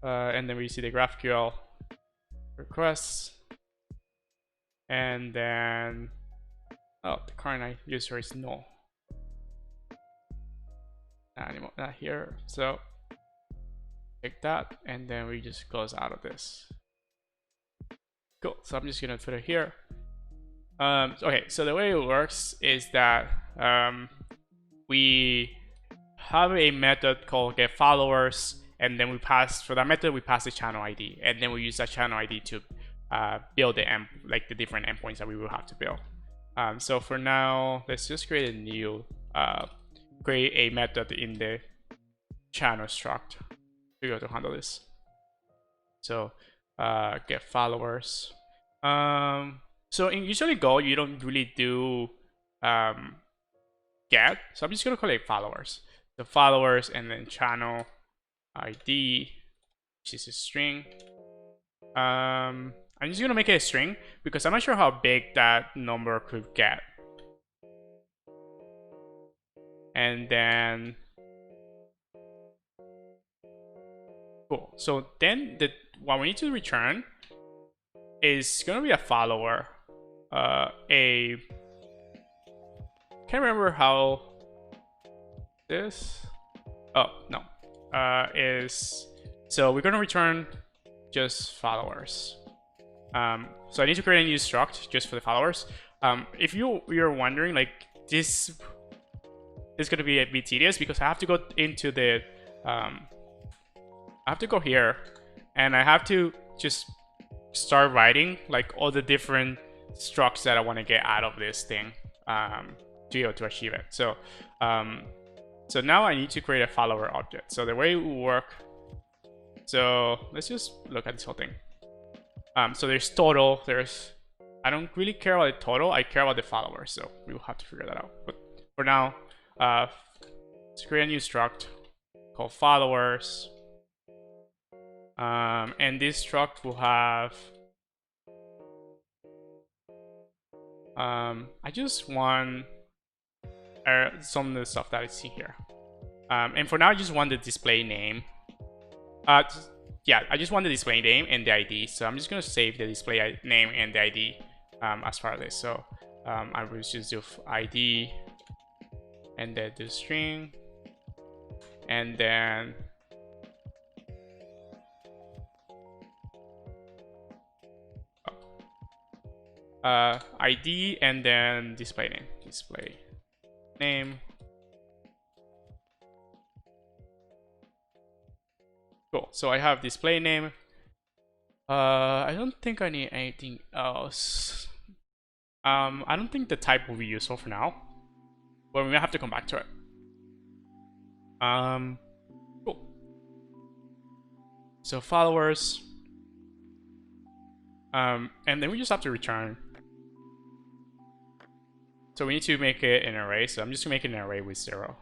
[SPEAKER 1] and then we see the GraphQL requests. and then the current user is null. Not anymore, not here. So take that, and then we just close out of this. Cool. So I'm just gonna put it here. Okay, so the way it works is that we have a method called getFollowers, and then we pass, for that method, we pass the channel ID, and then we use that channel ID to build the different endpoints that we will have to build. So for now, let's just create a new, create a method in the channel struct to be able to handle this. So getFollowers. So in usually Go, you don't really do get. So I'm just gonna collect followers. The followers and then channel ID, which is a string. I'm just gonna make it a string because I'm not sure how big that number could get. And then cool. So then what we need to return is gonna be a follower. Can't remember how this. Oh no, so we're gonna return just followers. So I need to create a new struct just for the followers. If you're wondering, like this is gonna be a bit tedious because I have to go into the I have to go here and I have to just start writing like all the different structs that I want to get out of this thing to be able to achieve it. So so now I need to create a follower object. So the way it will work, so let's just look at this whole thing. So there's total, I don't really care about the total, I care about the followers, so we will have to figure that out. But for now, let's create a new struct called followers. And this struct will have I just want some of the stuff that I see here. And for now, I just want the display name. Yeah, I just want the display name and the ID. So I'm just gonna save the display name and the ID as part of this. So I will just do ID and then the string, and then ID and then display name. Display name. Cool. So I have display name. I don't think I need anything else. I don't think the type will be useful for now, but we may have to come back to it. Cool. So followers. And then we just have to return. So we need to make it an array. So I'm just gonna make it an array with 0.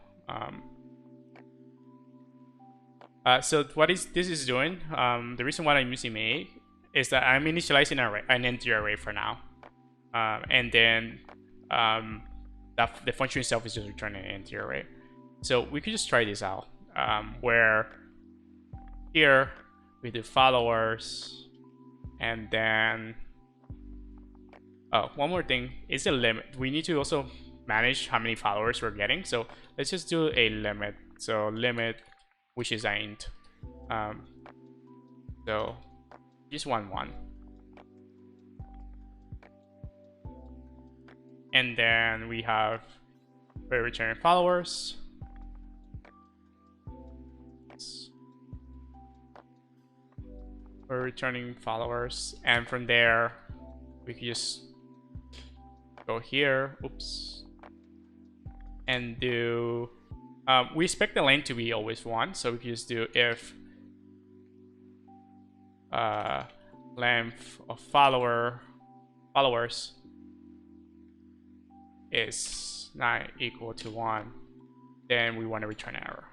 [SPEAKER 1] So what this is doing, the reason why I'm using make is that I'm initializing an empty array for now. And then the function itself is just returning an empty array. So we could just try this out, where here we do followers, and then one more thing is the limit. We need to also manage how many followers we're getting. So let's just do a limit. So limit, which is int. So just 1. And then we have we're returning followers. We're returning followers, and from there we can just go here, oops, and do we expect the length to be always 1, so we can just do if length of followers is not equal to 1, then we want to return an error.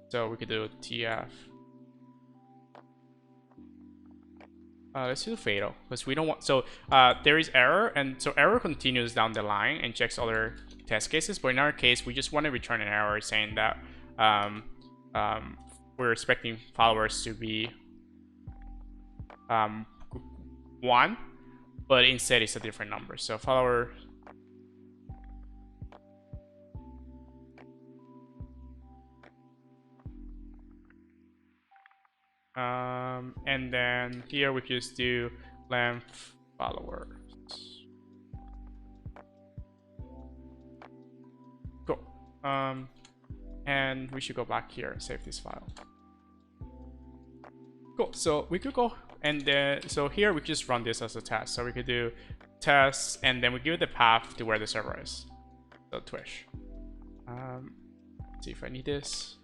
[SPEAKER 1] So we could do tf. Let's do fatal because we don't want. So there is error, and so error continues down the line and checks other test cases. But in our case, we just want to return an error saying that we're expecting followers to be 1, but instead it's a different number. So follower and then here we just do length followers. Cool. And we should go back here and save this file. Cool. So we could go and then so here we just run this as a test. So we could do tests and then we give it the path to where the server is. So Twitch. Let's see if I need this.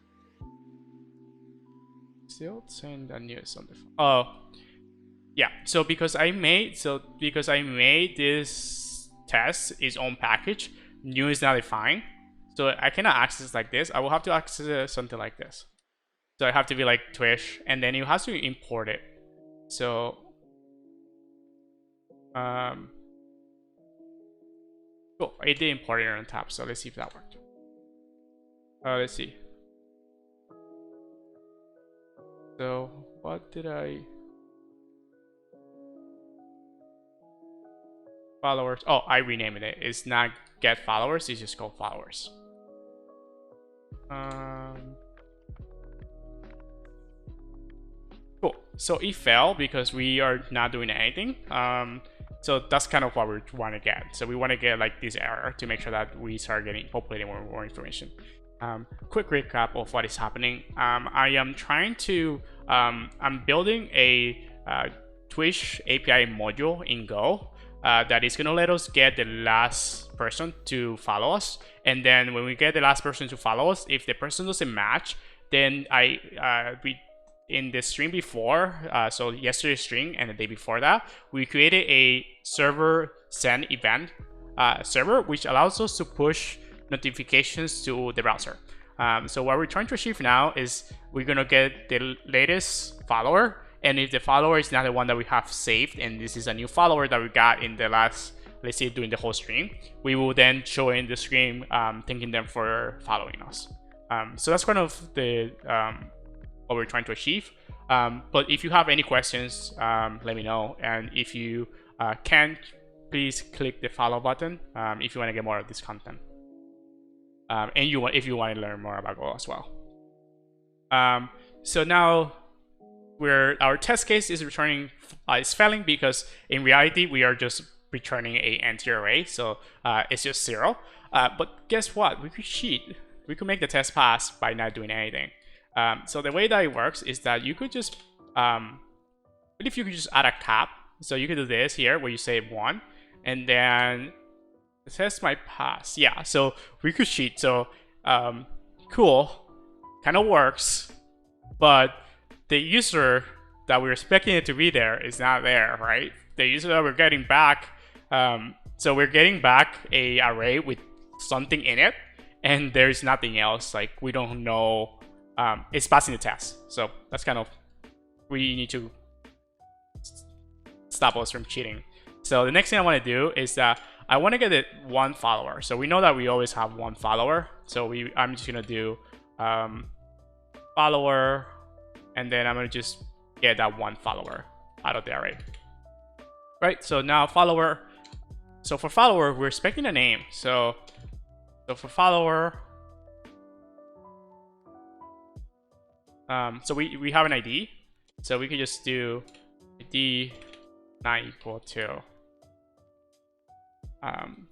[SPEAKER 1] Still saying that news on the phone. Oh, yeah. So because I made this test its own package, new is not defined. So I cannot access like this. I will have to access something like this. So I have to be like Twitch, and then you have to import it. So cool. I did import it on top. So let's see if that worked. Let's see. So what did I? Followers. Oh, I renamed it. It's not get followers. It's just called followers. Cool. So it failed because we are not doing anything. So that's kind of what we want to get. So we want to get like this error to make sure that we start getting populating more information. Quick recap of what is happening. I am trying to I'm building a Twitch API module in Go that is going to let us get the last person to follow us, and then when we get the last person to follow us, if the person doesn't match, then we in the stream before, so yesterday's stream and the day before that, we created a server send event server which allows us to push notifications to the browser. So what we're trying to achieve now is we're gonna get the latest follower, and if the follower is not the one that we have saved, and this is a new follower that we got in the last, let's say during the whole stream, we will then show in the stream thanking them for following us. So that's kind of the what we're trying to achieve. But if you have any questions, let me know, and if you can, please click the follow button if you want to get more of this content. And if you want to learn more about Go as well. So now our test case is returning is failing because in reality we are just returning a empty array, so it's just 0. But guess what? We could cheat. We could make the test pass by not doing anything. So the way that it works is that you could just if you could just add a cap. So you could do this here where you say 1, and then it says my pass. Yeah, so we could cheat. So cool, kind of works, but the user that we're expecting it to be there is not there, right? The user that we're getting back, so we're getting back a array with something in it, and there's nothing else. Like we don't know, it's passing the test. So that's kind of, we need to stop us from cheating. So the next thing I want to do is that I want to get it 1 follower. So we know that we always have 1 follower. So I'm just gonna do follower, and then I'm gonna just get that 1 follower out of the array. Right. So now follower. So for follower, we're expecting a name. So for follower, so we have an ID. So we could just do ID not equal to.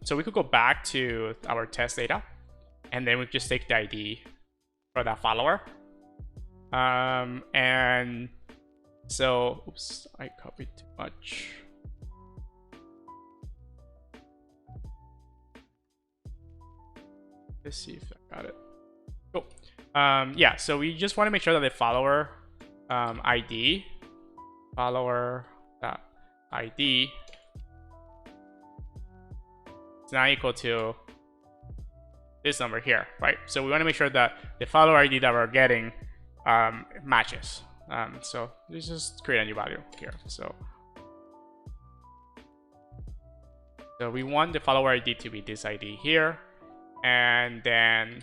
[SPEAKER 1] So we could go back to our test data, and then we just take the ID for that follower. And so, oops, I copied too much. Let's see if I got it. Cool. Yeah, so we just want to make sure that the follower ID, follower.id is not equal to this number here, right? So we want to make sure that the follower ID that we're getting matches. So let's just create a new value here. So we want the follower ID to be this ID here, and then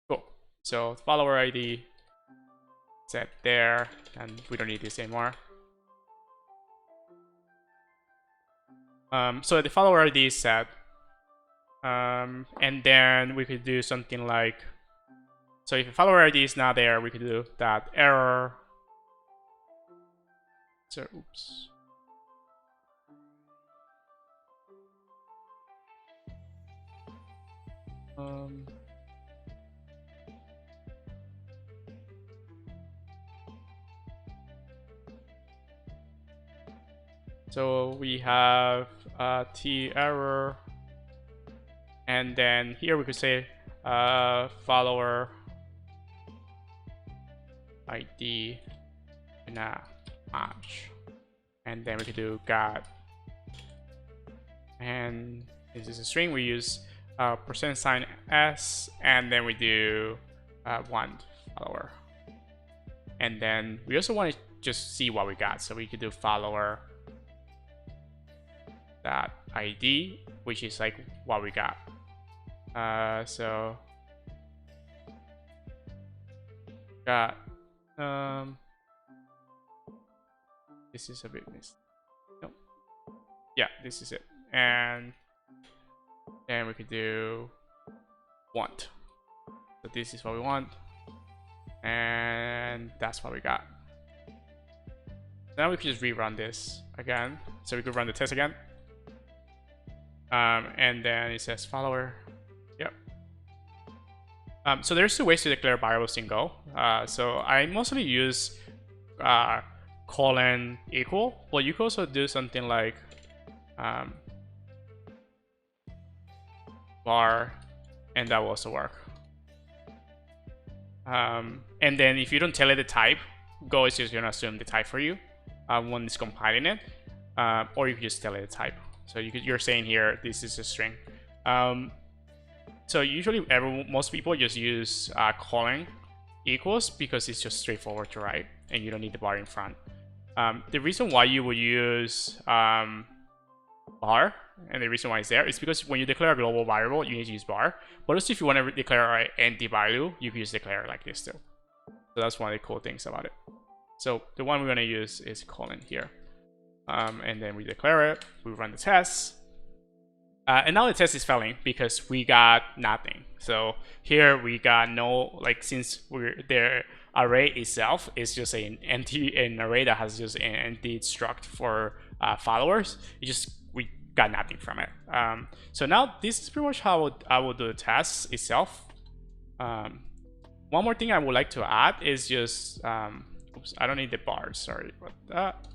[SPEAKER 1] cool. So follower ID set there, and we don't need this anymore. So the follower ID is set, and then we could do something like, so if the follower ID is not there, we could do that error. So oops. So we have T error, and then here we could say follower ID not match, and then we could do got, and this is a string. We use %s, and then we do one follower, and then we also want to just see what we got, so we could do follower that ID, which is like what we got. So got this is a bit missed. No, yeah, this is it, and then we could do want. So this is what we want, and that's what we got. Now we can just rerun this again, so we could run the test again. And then it says follower. Yep. So there's two ways to declare variables in Go. So I mostly use colon equal, but you can also do something like var, and that will also work. And then if you don't tell it the type, Go is just gonna assume the type for you when it's compiling it, or you can just tell it the type. So you're saying here, this is a string. So usually most people just use colon equals because it's just straightforward to write and you don't need the bar in front. The reason why you would use bar, and the reason why it's there, is because when you declare a global variable, you need to use bar. But also if you want to declare an empty value, you can just declare it like this too. So that's one of the cool things about it. So the one we're going to use is colon here. And then we declare it, we run the test, and now the test is failing because we got nothing. So here we got no, like, since the array itself is just an array that has just an empty struct for followers, we got nothing from it. So now this is pretty much how I would do the test itself. One more thing I would like to add is just, oops, I don't need the bars, sorry about that.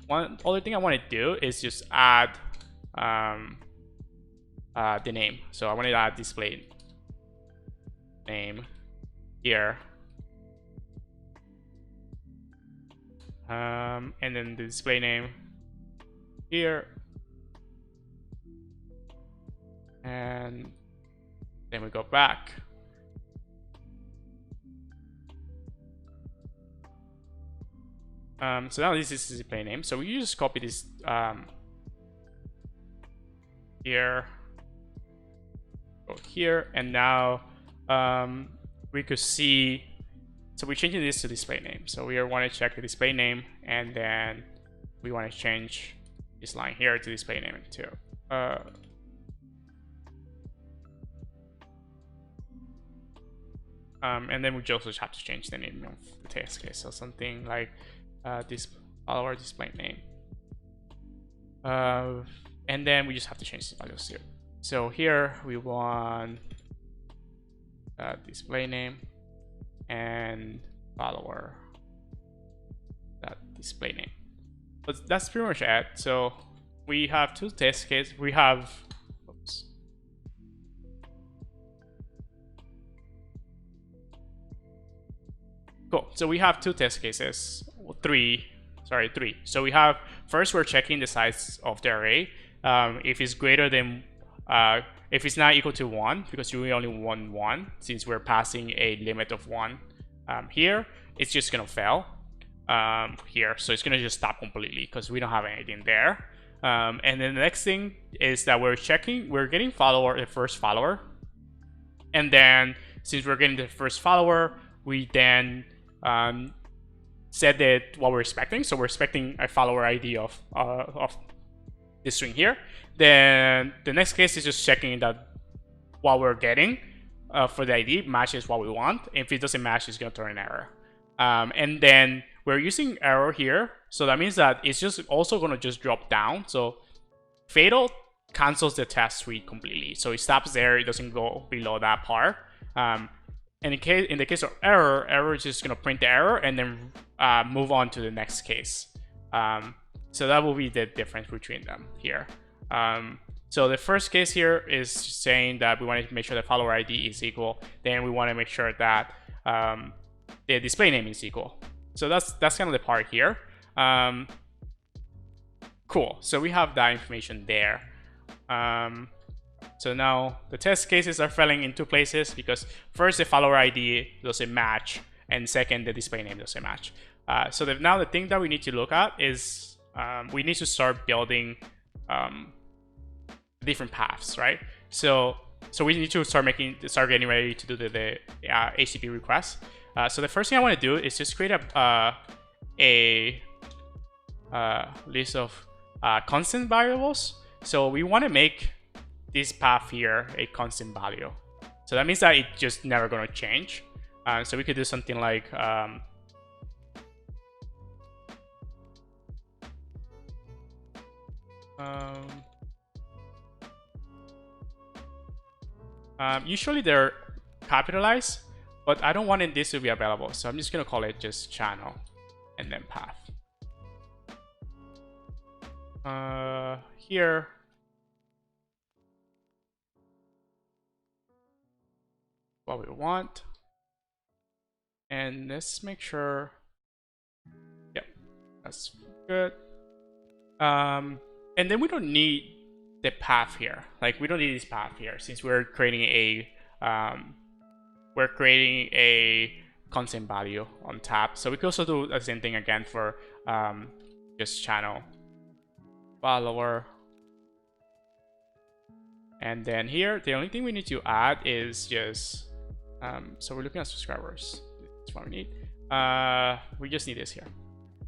[SPEAKER 1] One other thing I want to do is just add the name. So I want to add display name here, and then the display name here, and then we go back. So now this is the display name. So we just copy this here, go here, and now we could see. So we're changing this to display name. So we want to check the display name, and then we want to change this line here to display name too. And then we also have to change the name of the test case. So something like this follower display name, and then we just have to change the values here. So here we want display name and follower display name. But that's pretty much it. So we have two test cases. We have, oops. Cool. So we have two test cases. Three. So we have, first we're checking the size of the array. If it's greater than, if it's not equal to 1, because we only want 1, since we're passing a limit of 1 here, it's just gonna fail here. So it's gonna just stop completely because we don't have anything there. And then the next thing is that we're getting the first follower. And then since we're getting the first follower, we then set what we're expecting. So we're expecting a follower ID of this string here. Then the next case is just checking that what we're getting for the ID matches what we want. If it doesn't match, it's going to turn an error. And then we're using error here. So that means that it's just also going to just drop down. So fatal cancels the test suite completely. So it stops there. It doesn't go below that part. And in the case of error is just going to print the error and then move on to the next case. So that will be the difference between them here. So the first case here is saying that we want to make sure the follower ID is equal. Then we want to make sure that the display name is equal. So that's kind of the part here. Cool. So we have that information there. So now the test cases are failing in two places because first the follower ID doesn't match, and second the display name doesn't match. So now the thing that we need to look at is we need to start building different paths, right? So we need to start getting ready to do the HTTP request. So the first thing I want to do is just create a list of constant variables. So we want to make this path here a constant value. So that means that it's just never going to change. So we could do something like usually they're capitalized, but I don't want this to be available. So I'm just going to call it just channel and then path. Here, what we want, and let's make sure, yep, that's good. And then we don't need the path here. Like we don't need this path here since we're creating a constant value on top. So we can also do the same thing again for just channel follower. And then here, the only thing we need to add is just, so we're looking at subscribers. That's what we need. We just need this here.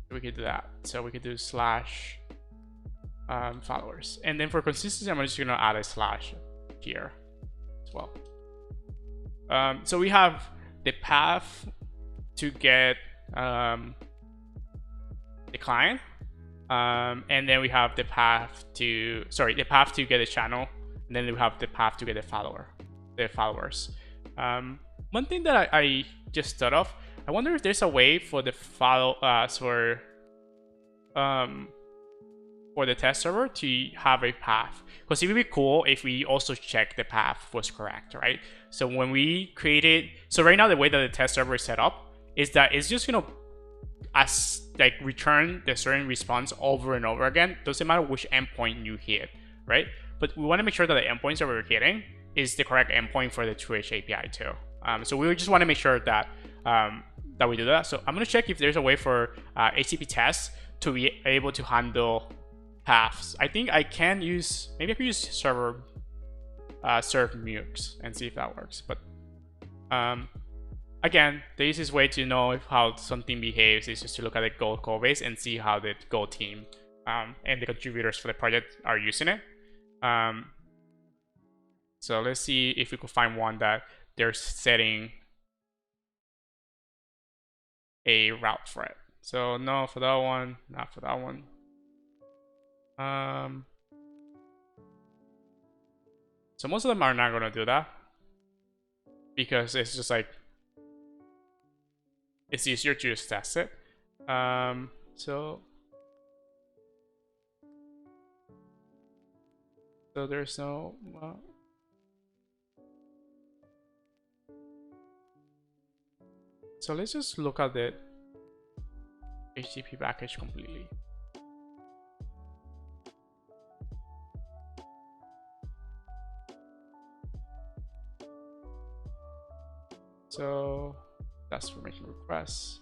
[SPEAKER 1] So we could do that. So we could do slash followers. And then for consistency, I'm just gonna add a slash here as well. So we have the path to get the client. And then we have the path to, the path to get a channel. And then we have the path to get the followers. One thing that I just thought of, I wonder if there's a way for the for the test server to have a path. Because it would be cool if we also check the path was correct, right? So when we created, so right now the way that the test server is set up is that it's just gonna return the certain response over and over again. Doesn't matter which endpoint you hit, right? But we want to make sure that the endpoints that we're hitting is the correct endpoint for the TrueH API too. So we just want to make sure that that we do that. So I'm going to check if there's a way for HTTP tests to be able to handle paths. I think I can use, maybe I could use serve mux and see if that works. But again, the easiest way to know how something behaves is just to look at the Go code base and see how the Go team and the contributors for the project are using it. So let's see if we could find one that they're setting a route for it. So no for that one, not for that one. So most of them are not going to do that because it's just like it's easier to just test it. So there's no so let's just look at the HTTP package completely. So that's for making requests.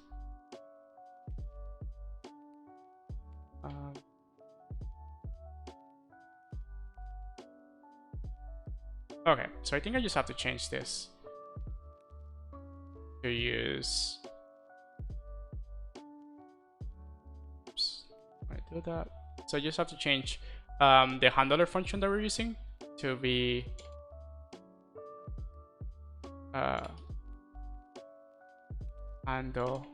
[SPEAKER 1] Okay, so I think I just have to change this to use do that. So I just have to change the handler function that we're using to be handle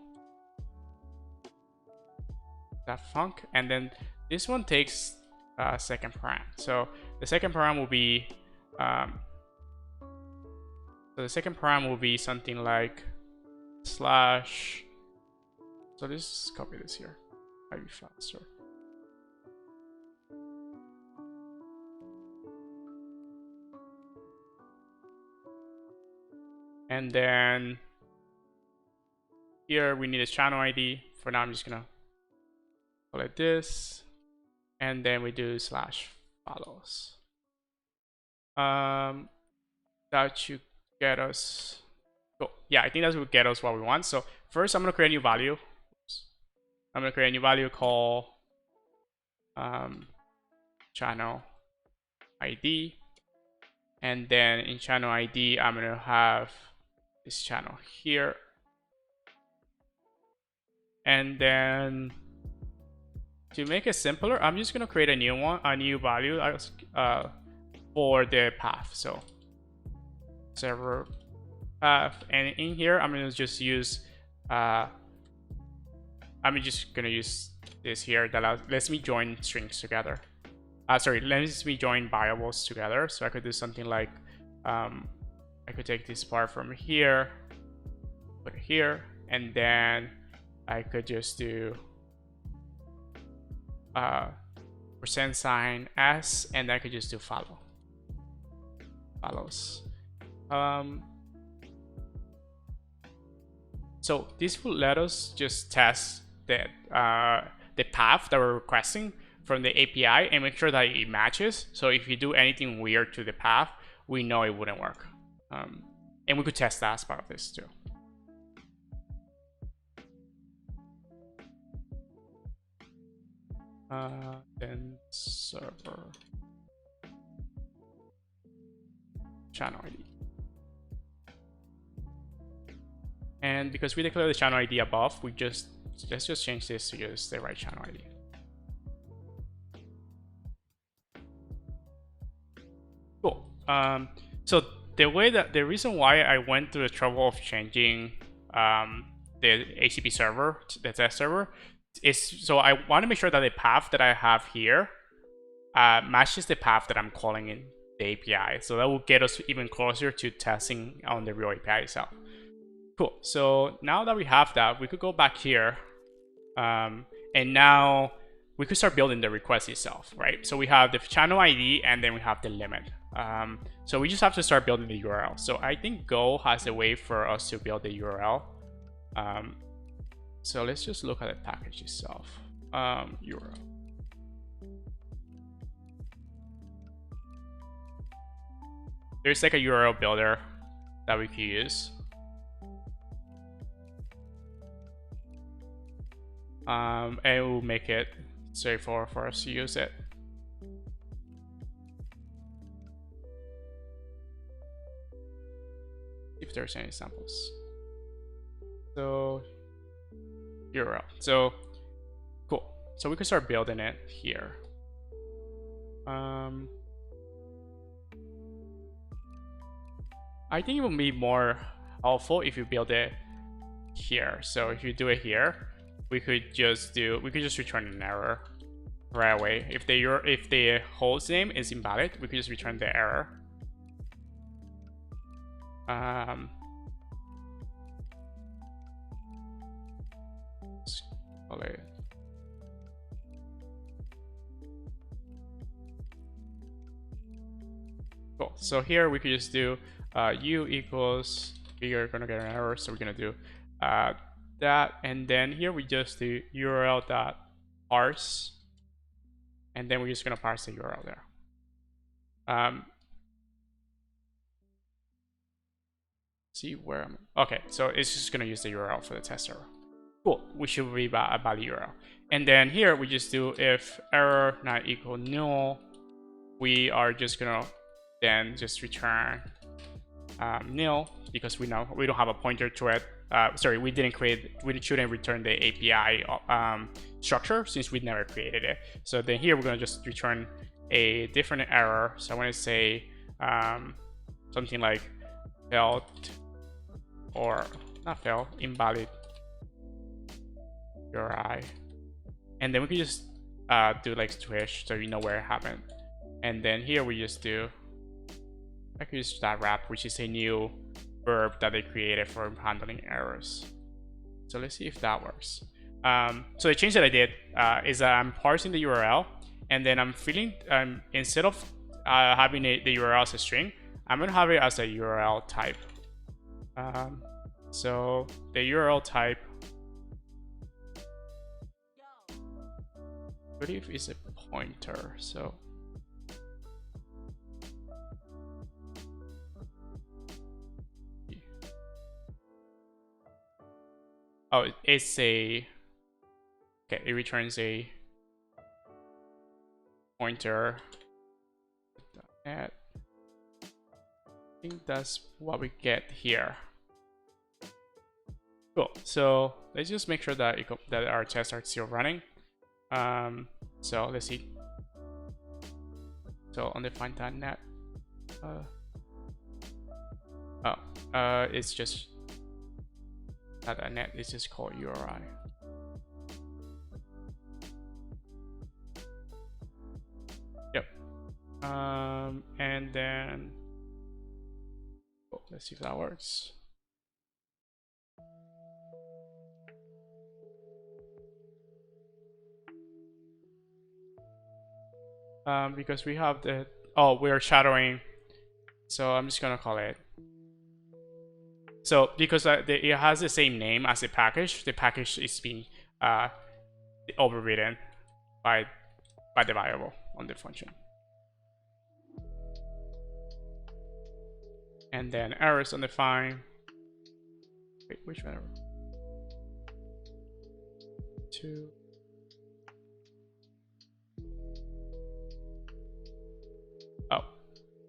[SPEAKER 1] that func, and then this one takes a second param. So the second param will be something like slash. So let's copy this here. Might be faster. And then here we need a channel ID. For now, I'm just gonna call it this, and then we do slash follows. That should get us. Cool. Yeah, I think that will get us what we want. So first, I'm gonna create a new value. Oops. I'm gonna create a new value called channel ID, and then in channel ID, I'm gonna have this channel here, and then to make it simpler, I'm just gonna create a new value for the path. So server path, and in here I'm gonna just use I'm just gonna use this here that lets me join strings together. Lets me join variables together. So I could do something like I could take this part from here, put it here, and then I could just do %s, and I could just do follows. So this will let us just test the path that we're requesting from the API and make sure that it matches. So if you do anything weird to the path, we know it wouldn't work. And we could test that as part of this too. Then server channel ID. And because we declare the channel ID above, let's just change this to use the right channel ID. Cool. So the reason why I went through the trouble of changing the HTTP server, the test server, is so I want to make sure that the path that I have here matches the path that I'm calling in the API. So that will get us even closer to testing on the real API itself. Cool. So now that we have that, we could go back here, and now we could start building the request itself, right? So we have the channel ID, and then we have the limit. So we just have to start building the URL. So I think Go has a way for us to build the URL. So let's just look at the package itself. URL. There's like a URL builder that we can use. And it will make it straightforward for us to use it. If there's any samples. So URL. So cool. So we can start building it here. I think it would be more helpful if you build it here. So if you do it here, we could just return an error right away. If the host name is invalid, we could just return the error. Cool. So here we could just do u equals, we are gonna get an error, so we're gonna do that, and then here we just do url.parse, and then we're just gonna parse the URL there. See where I'm okay, so it's just gonna use the URL for the test server. Cool, we should read about the URL, and then here we just do if error not equal null, we are just gonna then just return nil, because we know we don't have a pointer to it sorry, we shouldn't return the API structure since we never created it. So then here we're going to just return a different error. So I want to say something like failed, or not failed, invalid URI. And then we can just do like swish so you know where it happened. And then here we just do, I could use that wrap, which is a new verb that they created for handling errors. So let's see if that works. So the change that I did is that I'm parsing the URL, and then I'm filling, instead of having the URL as a string, I'm going to have it as a URL type. So the URL type, I believe, is a pointer. So oh, it's a, okay, it returns a pointer. I think that's what we get here. Cool. So let's just make sure that that our tests are still running. So let's see. So undefined.net. It's just not .net. It's just called URI. Yep. And then let's see if that works. Because we have the, we are shadowing, so I'm just gonna call it. So because it has the same name as the package is being overridden by the variable on the function. And then errors undefined. Wait, which error? 2.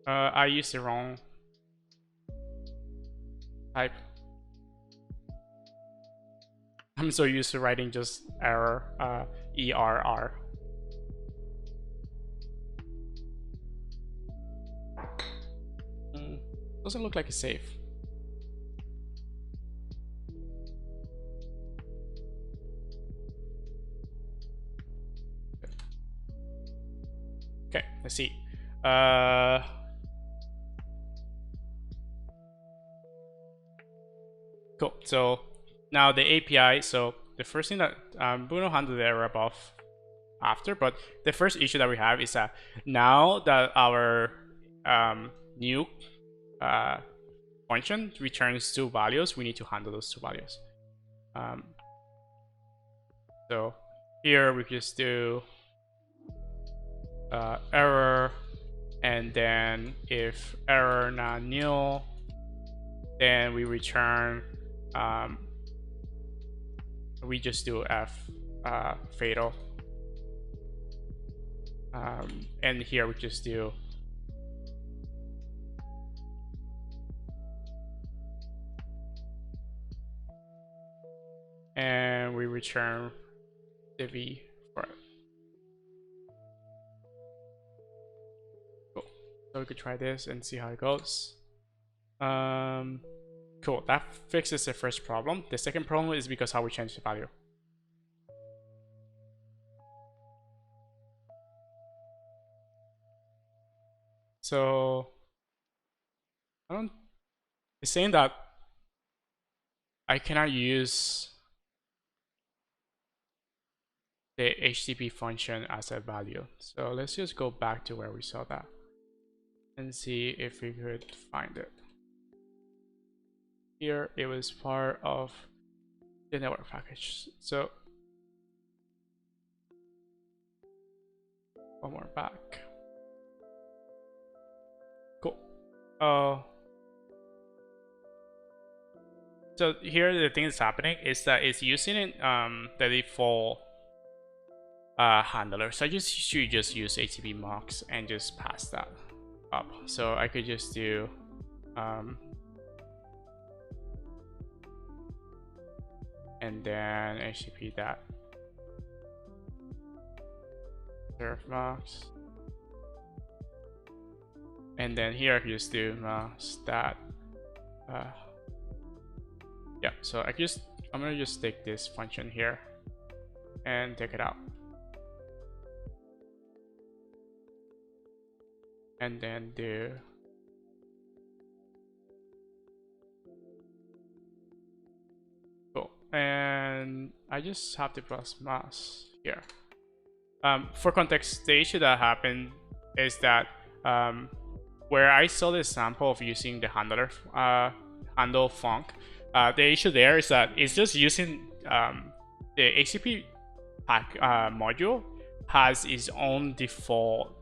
[SPEAKER 1] I used the wrong type. I'm so used to writing just error, ERR. Doesn't look like it's safe. Okay, let's see. Cool. So now the API. So the first thing that we're gonna handle the error above after, but the first issue that we have is that now that our new function returns 2 values, we need to handle those 2 values. So here we just do error, and then if error not nil, then we return, we just do f fatal, and here we just do and we return the v for it. Cool. So we could try this and see how it goes. Cool, that fixes the first problem. The second problem is because how we change the value. So it's saying that I cannot use the HTTP function as a value. So let's just go back to where we saw that and see if we could find it. Here it was part of the network package. So one more back. Cool. So here the thing that's happening is that it's using the default handler. So I should just use HTTP mocks and just pass that up. So I could just do and then HTTP that serve mux, and then here I can just do stat. Yeah, so I'm gonna just take this function here and take it out, and then do cool, and I just have to press mouse here. For context, the issue that happened is that where I saw the example of using the handler handle func, the issue there is that it's just using the HTTP pack module has its own default.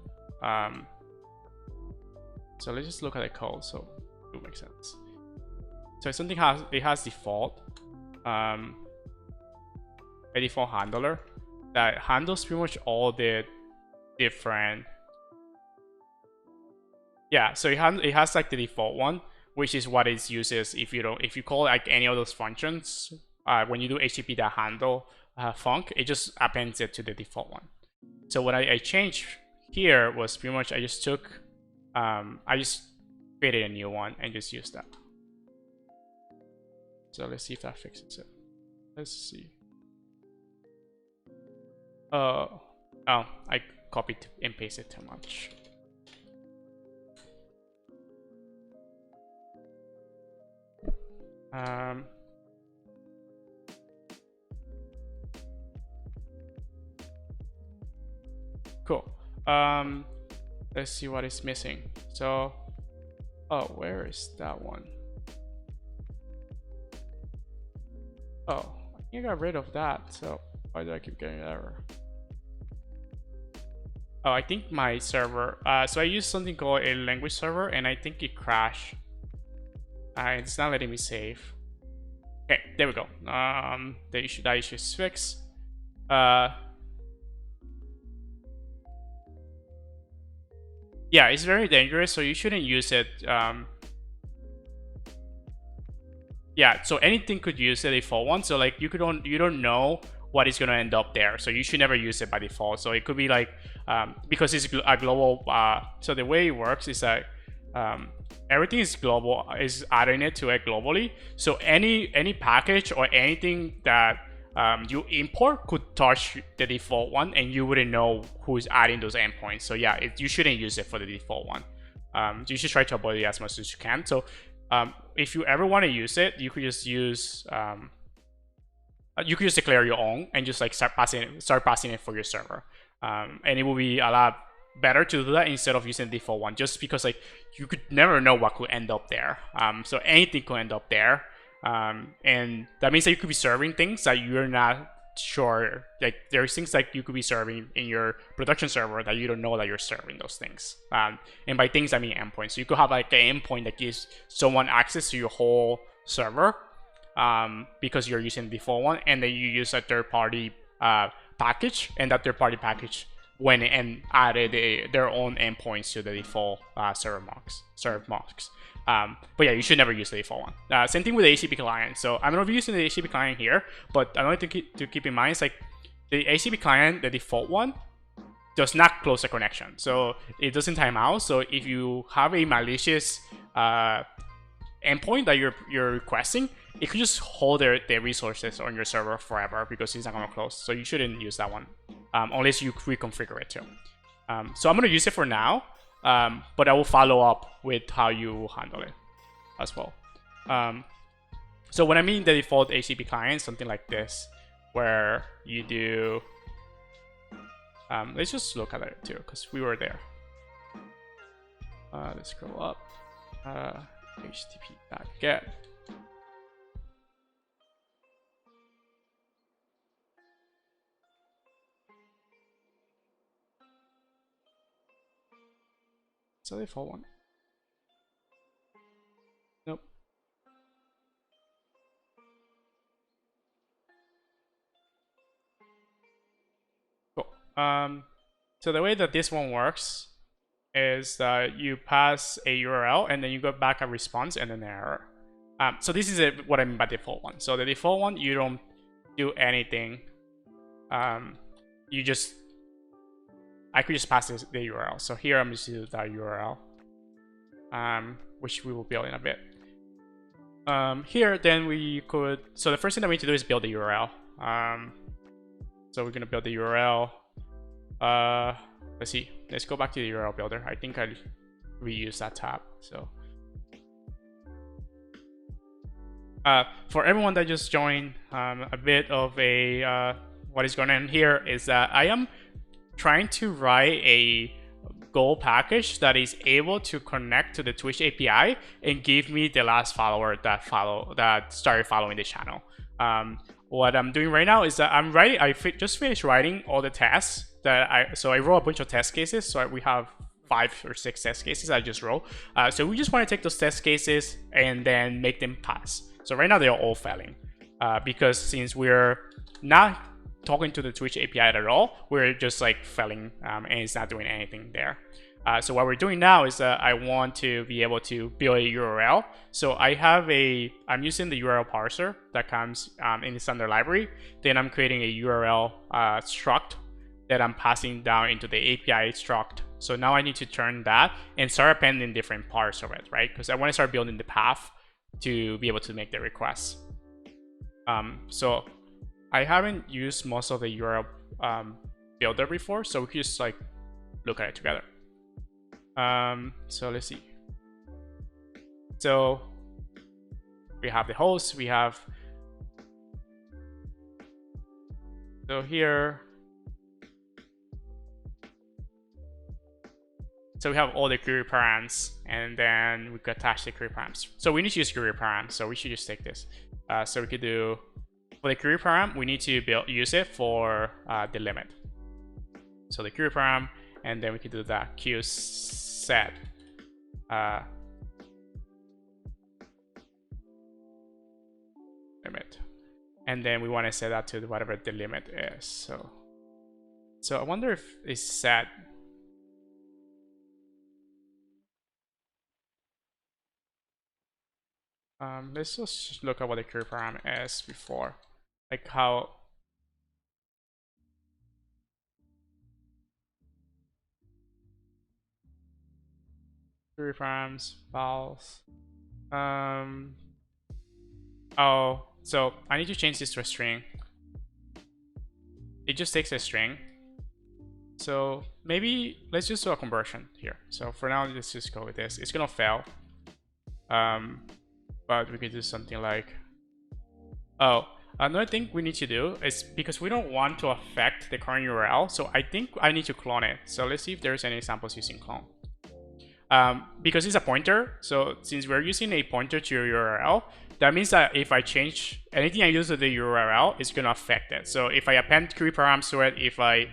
[SPEAKER 1] So let's just look at the code so it will make sense. So something has default a default handler that handles pretty much all the different. Yeah, so it has like the default one, which is what it uses if you call like any of those functions when you do http.handle func, it just appends it to the default one. So what I changed here was pretty much I just took I just created a new one and just used that. So let's see if that fixes it. Let's see. Oh, I copied and pasted too much. Cool. Let's see what is missing. So, oh, where is that one? Oh, I think I got rid of that. So why do I keep getting an error? Oh, I think my server. So I used something called a language server, and I think it crashed. It's not letting me save. Okay, there we go. That issue is fixed. Yeah, it's very dangerous, so you shouldn't use it. Yeah, so anything could use the default one. So like you don't know what is gonna end up there, so you should never use it by default. So it could be like because it's a global. So the way it works is that everything is global, is adding it to it globally. So any package or anything that you import could touch the default one, and you wouldn't know who's adding those endpoints. So yeah, you shouldn't use it for the default one. You should try to avoid it as much as you can. So if you ever want to use it, you could just use declare your own and just like start passing it for your server, and it will be a lot better to do that instead of using the default one, just because like you could never know what could end up there. So anything could end up there, and that means that you could be serving things that you're not sure. Like there's things like you could be serving in your production server that you don't know that you're serving those things. And by things I mean endpoints. So you could have like an endpoint that gives someone access to your whole server because you're using the default one, and then you use a third-party package, and that third-party package went and added their own endpoints to the default serve mocks. But yeah, you should never use the default one. Same thing with the HTTP client. So I'm not using the HTTP client here, but another thing to keep in mind is like the HTTP client, the default one, does not close the connection. So it doesn't time out. So if you have a malicious endpoint that you're requesting, it could just hold the resources on your server forever because it's not going to close. So you shouldn't use that one unless you reconfigure it too. So I'm going to use it for now, but I will follow up with how you handle it as well. So when I mean the default HTTP client, something like this, where you do, let's just look at it too, because we were there. Let's scroll up. HTTP.get. Is that the default one? Nope. Cool. So the way that this one works is that you pass a URL and then you get back a response and an error. So this is what I mean by default one. So the default one, you don't do anything. I could just pass the URL. So here I'm just using that URL, which we will build in a bit. Here, then we could, so the first thing that we need to do is build the URL. So we're gonna build the URL. Let's see, let's go back to the URL builder. I think I reused that tab. So for everyone that just joined, a bit of a what is going on here is that I am trying to write a Go package that is able to connect to the Twitch API and give me the last follower that started following the channel. What I'm doing right now is that I just finished writing all the tests that so I wrote a bunch of test cases. So we have 5 or 6 test cases I just wrote. So we just want to take those test cases and then make them pass. So right now they're all failing because since we're not talking to the Twitch API at all, we're just like failing and it's not doing anything there. So what we're doing now is I want to be able to build a URL. So I'm using the URL parser that comes in the standard library. Then I'm creating a URL struct that I'm passing down into the API struct. So now I need to turn that and start appending different parts of it, right? Because I want to start building the path to be able to make the requests. So I haven't used most of the URL builder before, so we can just like look at it together. So let's see. So we have the host, we have, so here, so we have all the query params, and then we could attach the query params. So we need to use query params, so we should just take this. So we could do, for the query param, we need to use it for the limit. So the query param, and then we could do that queue set limit, and then we want to set that to whatever the limit is. So I wonder if it's set. Let's just look at what the query param is before, like how. Query params, files. Oh, so I need to change this to a string. It just takes a string. So maybe let's just do a conversion here. So for now, let's just go with this. It's gonna fail. But we could do something like, oh, another thing we need to do is, because we don't want to affect the current URL, so I think I need to clone it. So let's see if there's any examples using clone. Because it's a pointer, so since we're using a pointer to your URL, that means that if I change anything I use to the URL, it's going to affect it. So if I append query params to it, if I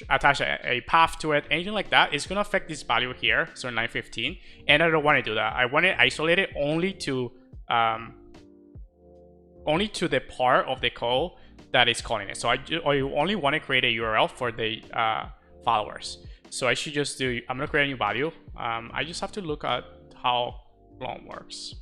[SPEAKER 1] attach a path to it, anything like that, it's going to affect this value here, so 915, and I don't want to do that. I want to isolate it only to the part of the code that is calling it. So I only want to create a URL for the followers. So I should just do, I'm going to create a new value. I just have to look at how clone works.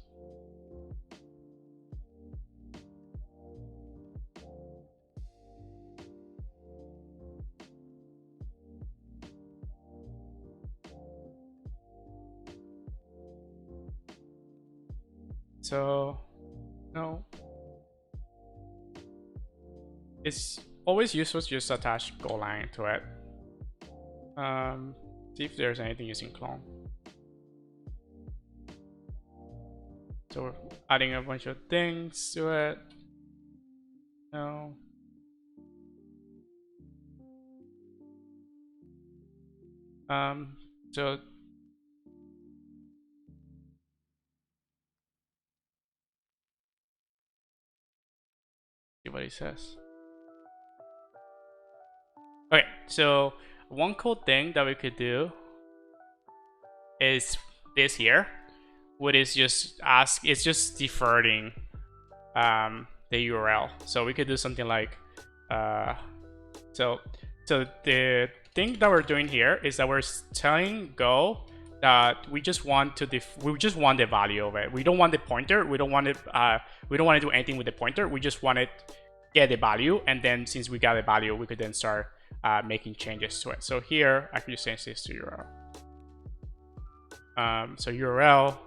[SPEAKER 1] So, no. It's always useful to just attach Golang to it. See if there's anything using clone. So we're adding a bunch of things to it. No. So see what he says. Okay, so one cool thing that we could do is this here, which is just it's just deferring the URL. So we could do something like so the thing that we're doing here is that we're telling Go we just want the value of it. We don't want the pointer. We don't want it. We don't want to do anything with the pointer. We just want it get the value, and then since we got the value, we could then start making changes to it. So here I could just change this to URL. So URL.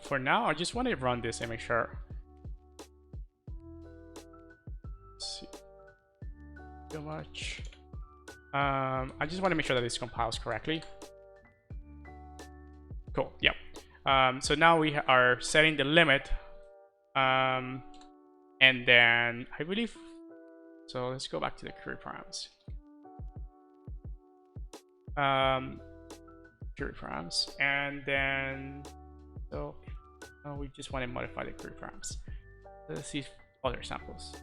[SPEAKER 1] For now, I just want to run this and make sure. Let's see. So much. I just want to make sure that this compiles correctly. Cool. Yep. So now we are setting the limit, and then I believe. So let's go back to the query params. Query params, and then so we just want to modify the query params. Let's see other samples.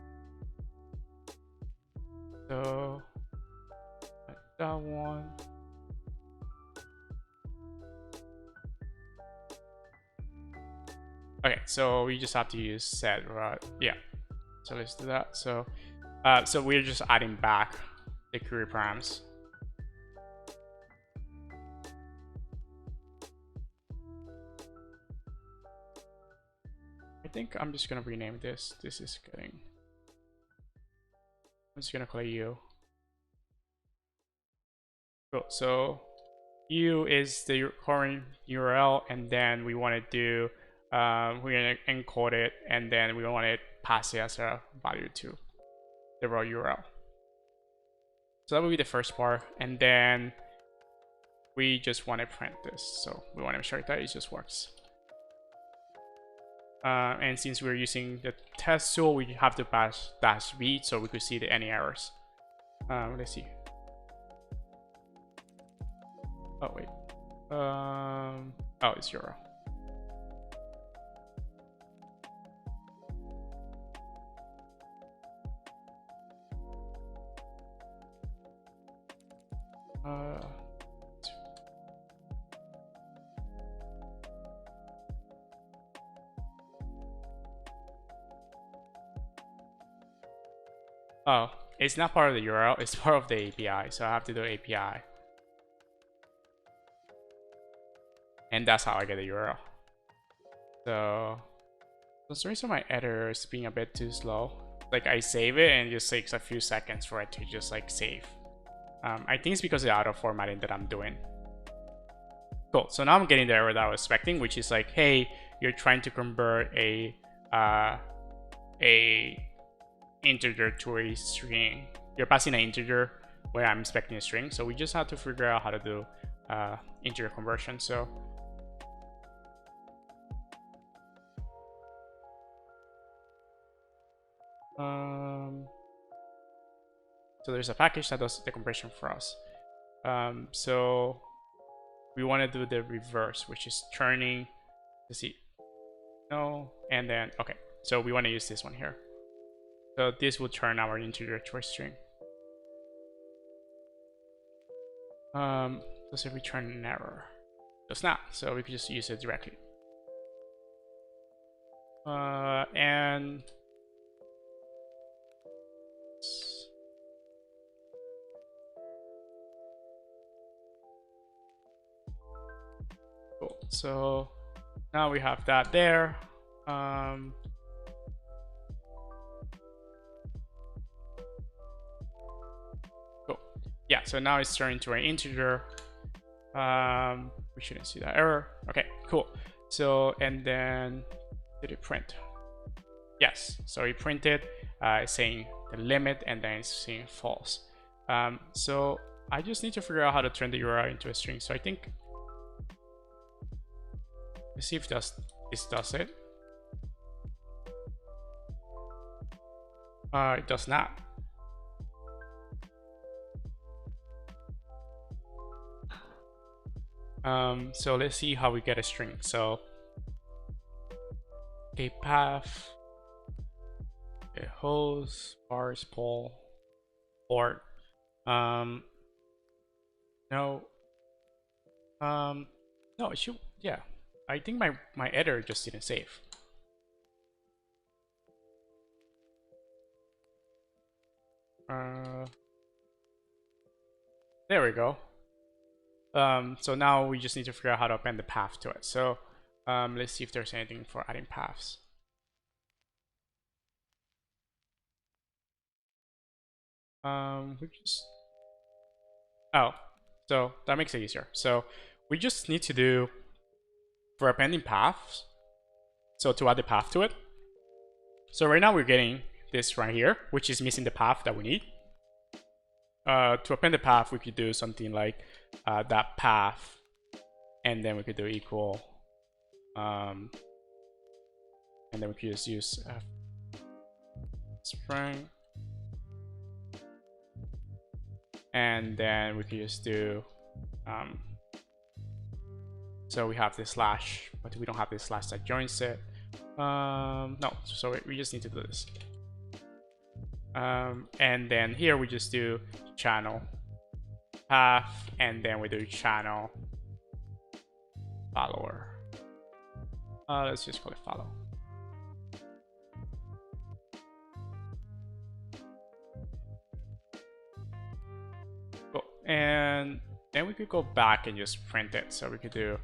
[SPEAKER 1] So that one. Okay, so we just have to use set, right? Yeah. So let's do that. So so we're just adding back the query params. I think I'm just gonna rename this. This is getting. I'm just gonna call it U. Cool. So U is the current URL, and then we want to do we're gonna encode it, and then we want to pass it as a value to the raw URL. So that will be the first part, and then we just want to print this. So we want to make sure that it just works. And since we're using the test tool, we have to pass -v so we could see any errors. Let's see. Oh wait. Oh, it's 0. Oh, it's not part of the URL, it's part of the API, so I have to do API. And that's how I get the URL. So, for some reason my editor is being a bit too slow. Like I save it and it just takes a few seconds for it to just like save. I think it's because of the auto formatting that I'm doing. Cool, so now I'm getting the error that I was expecting, which is like, hey, you're trying to convert a integer to a string. You're passing an integer where I'm expecting a string. So we just have to figure out how to do integer conversion. So so there's a package that does the conversion for us. So we want to do the reverse, which is turning. Let's see. No, and then okay. So we want to use this one here. So this will turn our integer to a string. Let's say we turn an error. Does not, so we could just use it directly. And cool. So now we have that there. Yeah, so now it's turned into an integer. We shouldn't see that error. Okay, cool. So, and then did it print? Yes, so it printed saying the limit, and then it's saying false. So I just need to figure out how to turn the URL into a string. So I think, let's see if this does it. It does not. So let's see how we get a string. So a path, a host, bars, poll, port. No, it should. Yeah, I think my editor just didn't save. There we go. So now we just need to figure out how to append the path to it. So let's see if there's anything for adding paths. We just, oh, so that makes it easier. So we just need to do, for appending paths, so to add the path to it. So right now we're getting this right here, which is missing the path that we need. To append the path, we could do something like that path, and then we could do equal, and then we could just use string, and then we could just do, so we have this slash, but we don't have this slash that joins it. No, so we just need to do this. And then here we just do channel path, and then we do channel follower. Let's just call it follow. Cool. And then we could go back and just print it. So we could do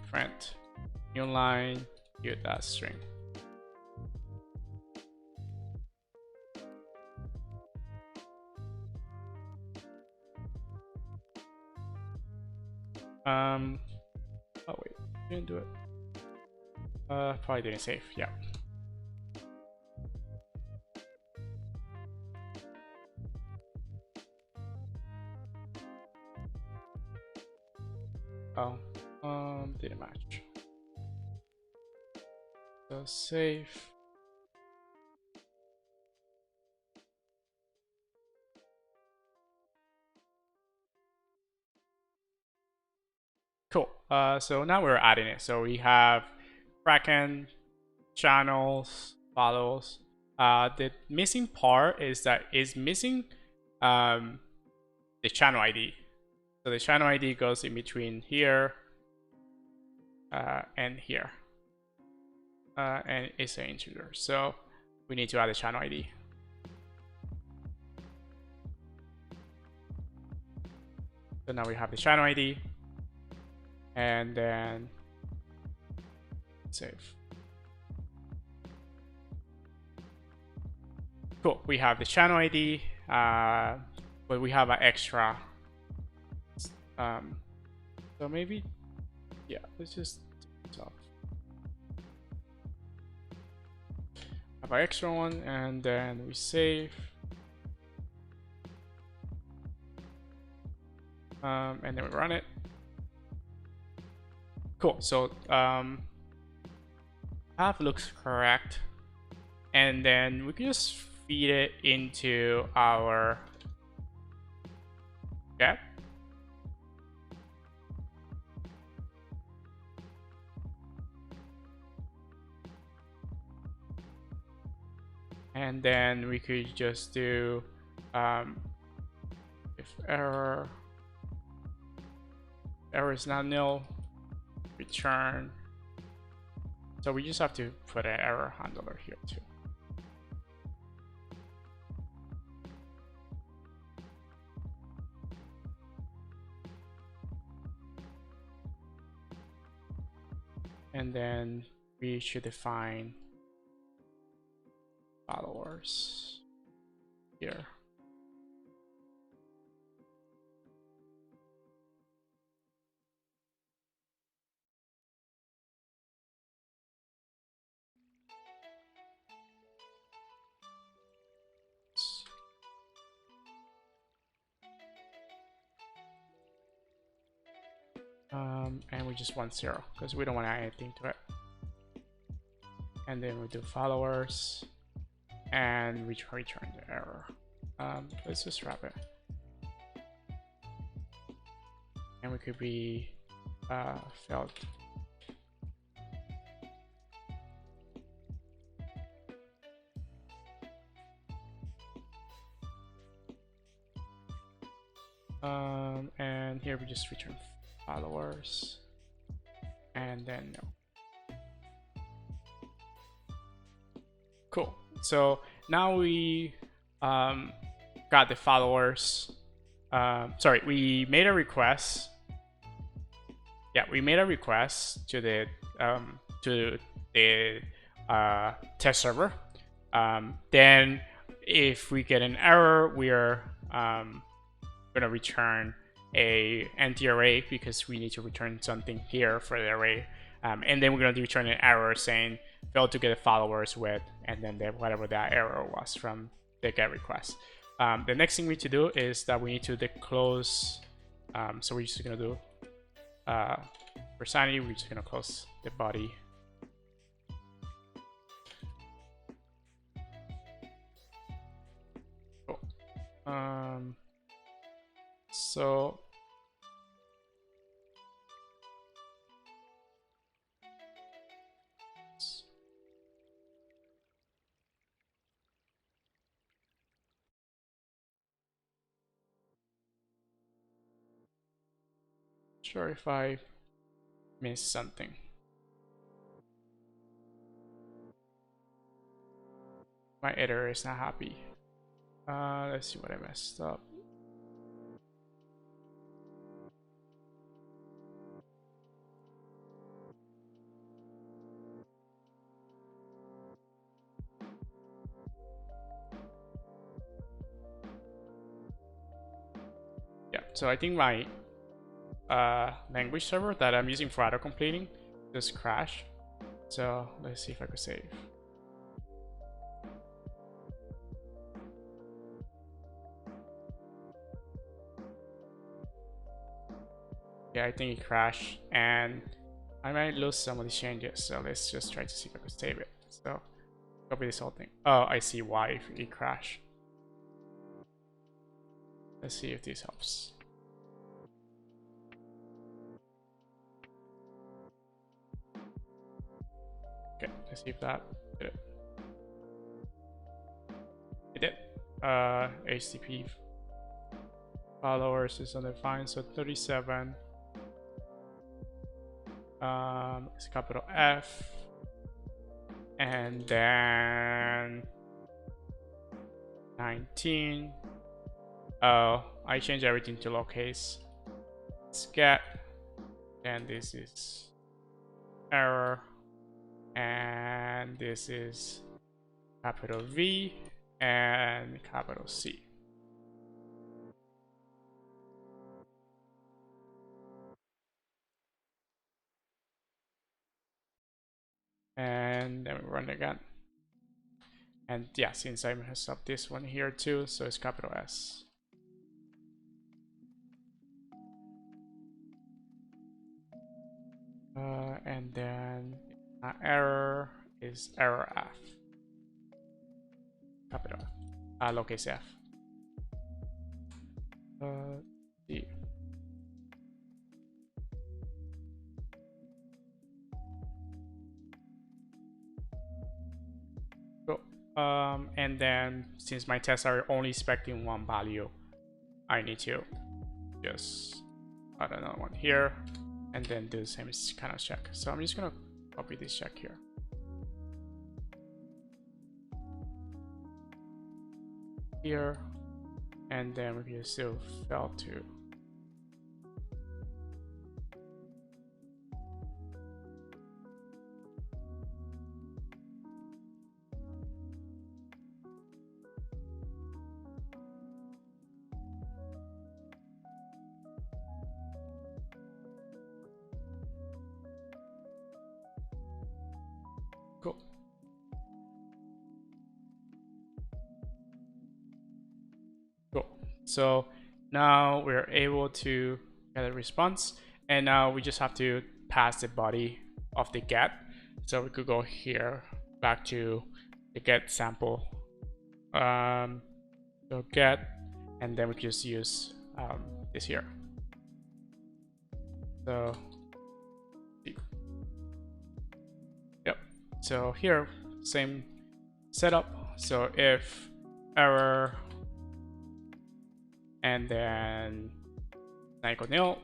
[SPEAKER 1] print new line, give that string. Oh wait, didn't do it. Probably didn't save. Yeah. Oh, didn't match. So save. Cool. So now we're adding it. So we have Kraken, channels, follows. The missing part is that it's missing the channel ID. So the channel ID goes in between here and here. And it's an integer. So we need to add a channel ID. So now we have the channel ID. And then save. Cool. We have the channel ID, but we have an extra. So maybe, yeah, let's just take this off. Have our extra one, and then we save. And then we run it. Cool. So path looks correct, and then we can just feed it into our get. And then we could just do if error is not nil, return. So we just have to put an error handler here too. And then we should define followers here. And we just want 0 because we don't want to add anything to it. And then we do followers, and we return the error. Let's just wrap it. And we could be failed. And here we just return followers, and then no. Cool. So now we got the followers. Sorry, we made a request. Yeah, we made a request to the test server. Then if we get an error, we are going to return a empty array because we need to return something here for the array. And then we're going to return an error saying failed to get followers with, and then whatever that error was from the get request. The next thing we need to do is that we need to close. So we're just going to do for sanity, we're just going to close the body. Cool. So sure if I missed something. My editor is not happy. Let's see what I messed up. Yeah, so I think my language server that I'm using for auto-completing just crashed. So let's see if I could save. Yeah, I think it crashed, and I might lose some of these changes. So let's just try to see if I could save it. So copy this whole thing. Oh, I see why it crashed. Let's see if this helps. Okay, let's see if that did it. It did. HTTP followers is undefined, so 37. It's capital F, and then 19. Oh, I changed everything to lowercase. Let's get, and this is error, and this is capital V and capital C. And then we run it again. And yeah, since I messed up this one here too, so it's capital S. And then error is error F. Capital lowercase f. D. Cool. And then since my tests are only expecting one value, I need to just add another one here and then do the same kind of check. So I'm just gonna copy this check here. Here, and then we can still fail to. Cool. Cool. So now we're able to get a response, and now we just have to pass the body of the get. So we could go here back to the get sample. So get, and then we can just use this here. So yep. So here, same setup. So if error and then not equal nil,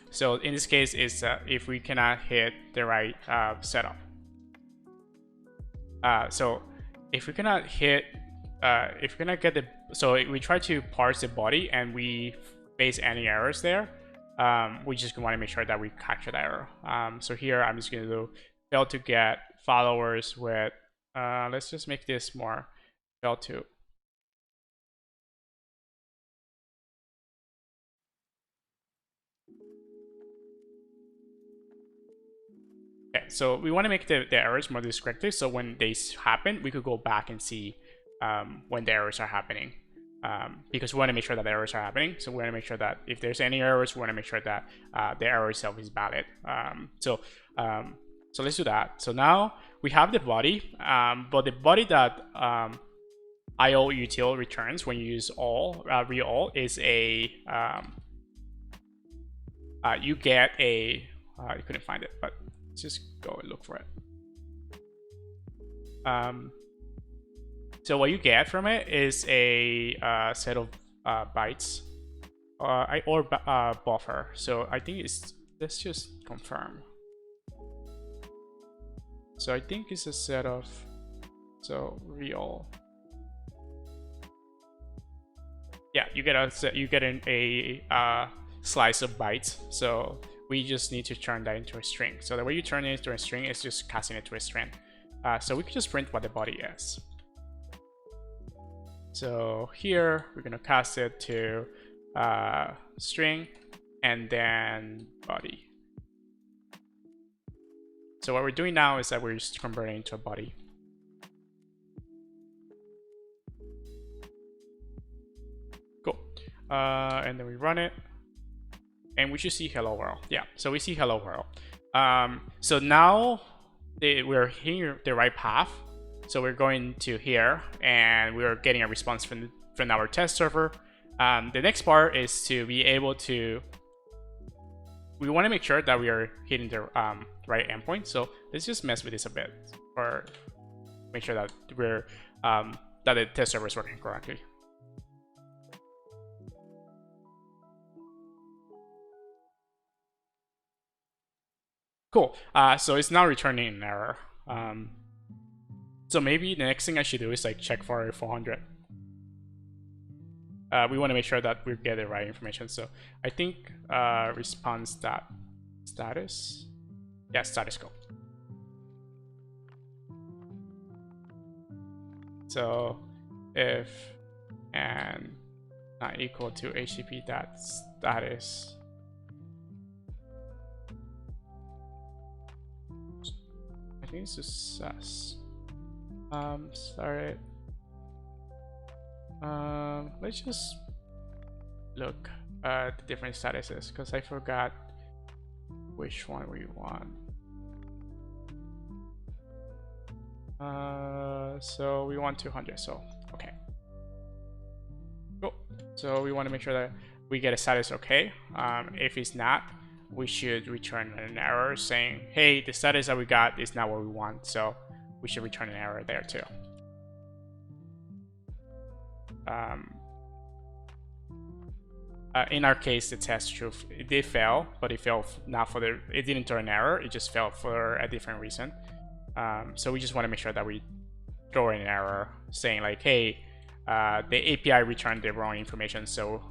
[SPEAKER 1] so in this case is if we cannot hit the right setup. So if we cannot hit if you're gonna get the, so we try to parse the body and we face any errors there, we just want to make sure that we capture the error. So here I'm just gonna do fail to get followers with, let's just make this more fail to. Okay, so we want to make the errors more descriptive, so when they happen, we could go back and see when the errors are happening. Because we want to make sure that the errors are happening. So we want to make sure that if there's any errors, we want to make sure that the error itself is valid. So let's do that. So now we have the body, but the body that IOUtil returns when you use all real is a you get a you couldn't find it, but let's just go and look for it. So what you get from it is a set of bytes or buffer. So I think it's, let's just confirm. So I think it's a set of, so real. Yeah, you get a slice of bytes. So we just need to turn that into a string. So the way you turn it into a string is just casting it to a string. So we can just print what the body is. So here we're gonna cast it to string and then body. So what we're doing now is that we're just converting into a body. Cool. And then we run it, and we should see hello world. Yeah, so we see hello world. So now we're hitting the right path. So we're going to here, and we're getting a response from our test server. The next part is to be able to, we want to make sure that we are hitting the right endpoint. So let's just mess with this a bit, or make sure that we're that the test server is working correctly. Cool. So it's now returning an error. So maybe the next thing I should do is like check for 400. We want to make sure that we get the right information. So I think response dot status. Yeah, status go. So if and not equal to HTTP dot status. I think it's just sus. Sorry. Let's just look at the different statuses because I forgot which one we want. So we want 200. So okay. Cool. So we want to make sure that we get a status okay. If it's not, we should return an error saying, hey, the status that we got is not what we want. So we should return an error there too. In our case, the test truth, it did fail, but it failed not for the, it didn't turn an error, it just failed for a different reason. So we just want to make sure that we throw in an error saying like, hey, the API returned the wrong information. So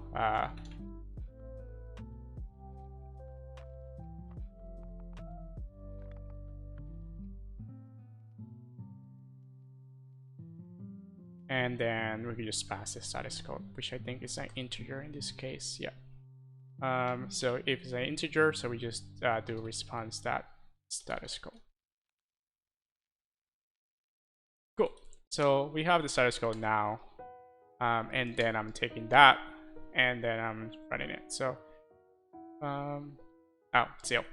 [SPEAKER 1] and then we can just pass the status code, which I think is an integer in this case. Yeah. So if it's an integer, so we just do response that status code. Cool. So we have the status code now, and then I'm taking that, and then I'm running it. So, oh, still,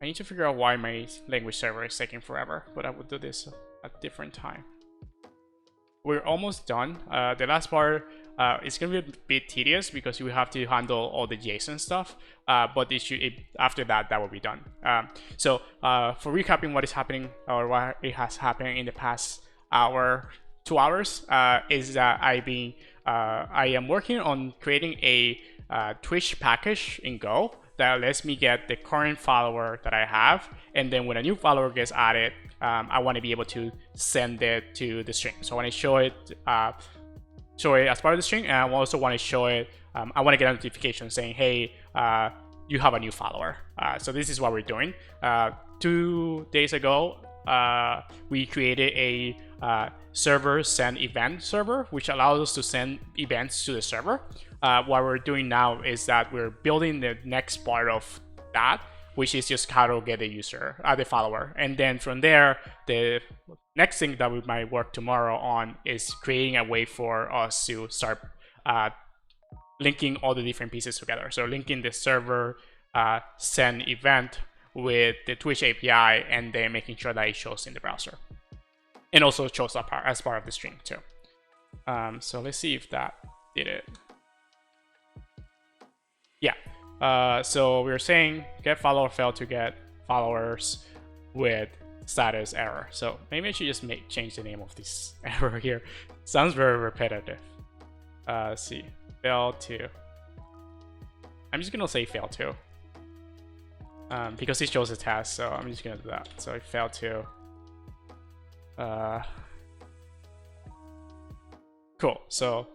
[SPEAKER 1] I need to figure out why my language server is taking forever, but I will do this at a different time. We're almost done. The last part is going to be a bit tedious because you have to handle all the JSON stuff, but after that will be done. So for recapping what is happening or what it has happened in the past hour, 2 hours, is that I am working on creating a Twitch package in Go that lets me get the current follower that I have, and then when a new follower gets added, I want to be able to send it to the string. So when I show it show it as part of the string, and I also want to show it. I want to get a notification saying, hey, you have a new follower. So this is what we're doing. 2 days ago, we created a server send event server, which allows us to send events to the server. What we're doing now is that we're building the next part of that, which is just how to get the user, the follower. And then from there, the next thing that we might work tomorrow on is creating a way for us to start linking all the different pieces together. So linking the server send event with the Twitch API, and then making sure that it shows in the browser. And also shows up as part of the string too. So let's see if that did it. Yeah. So we were saying get follower failed to get followers with status error. So maybe I should just change the name of this error here. Sounds very repetitive. Let's see. Fail to. I'm just gonna say fail to. Because it shows a test, so I'm just gonna do that. So it failed to. Cool. So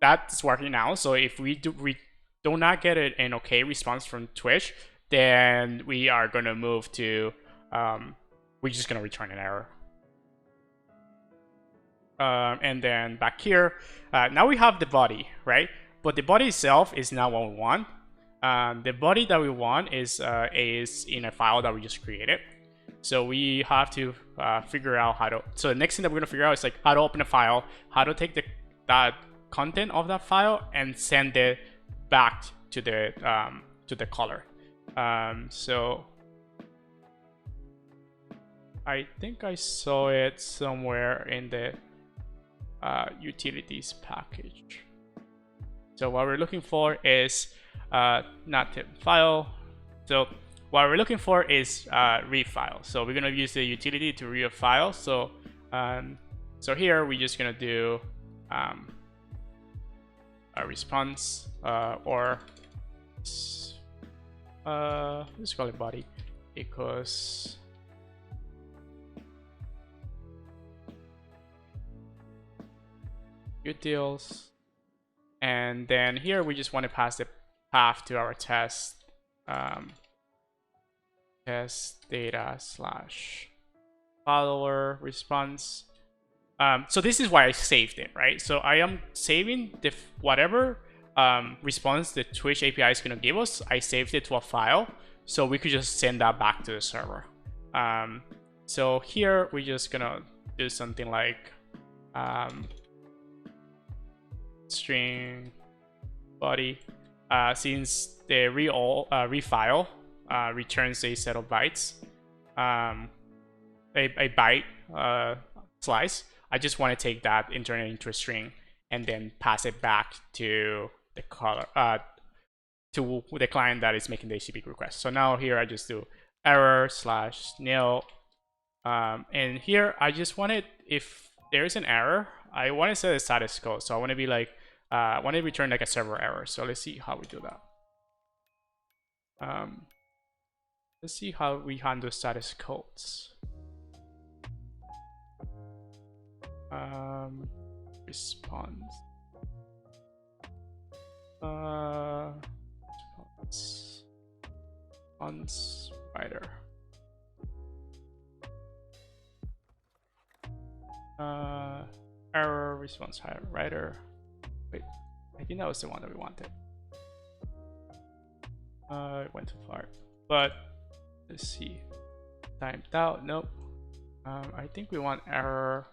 [SPEAKER 1] that's working now. So if we do not get an okay response from Twitch, then we are gonna move to. We're just gonna return an error. And then back here, now we have the body, right? But the body itself is not what we want. The body that we want is in a file that we just created. So we have to figure out how to. So the next thing that we're gonna figure out is like how to open a file, how to take that content of that file and send it back to the caller. So I think I saw it somewhere in the utilities package. So what we're looking for is not tip file. So what we're looking for is read file. So we're gonna use the utility to read a file. So so here we're just gonna do a response or let's call it body equals utils, and then here we just want to pass the path to our test test data slash follower response. So this is why I saved it, right? So I am saving the whatever response the Twitch API is going to give us. I saved it to a file, so we could just send that back to the server. So here we're just gonna do something like string body, since the refile returns a set of bytes, a byte slice. I just want to take that and turn it into a string and then pass it back to the caller, to the client that is making the HTTP request. So now here I just do error / nil, and here I just wanted, if there is an error, I want to set a status code. So I want to be like, I want to return like a server error. So let's see how we do that. Let's see how we handle status codes. Response. Response writer. Error response writer. Wait, I think that was the one that we wanted. It went too far, but let's see. Timed out. Nope. I think we want error.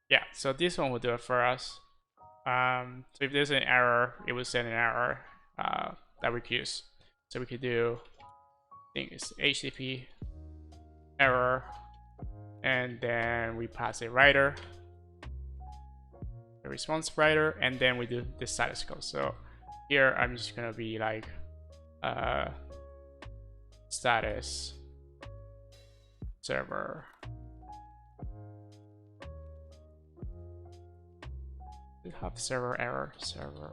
[SPEAKER 1] Yeah, so this one will do it for us. So if there's an error, it will send an error that we could use. So we could do, I think it's HTTP error, and then we pass a writer, a response writer, and then we do the status code. So here I'm just gonna be like status server. We have server error, server.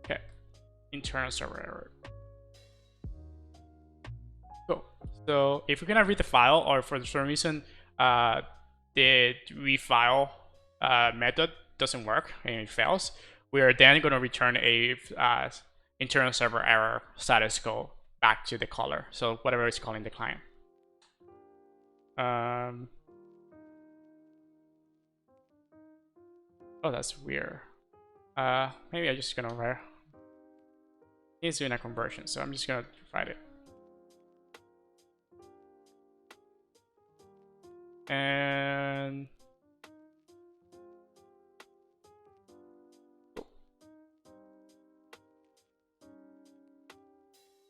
[SPEAKER 1] Okay, internal server error. So if we're gonna read the file, or for some reason the refile method doesn't work and it fails, we are then going to return a internal server error status code back to the caller. So whatever is calling the client. Oh, that's weird. Maybe I'm just gonna write. It's doing a conversion, so I'm just gonna write it. And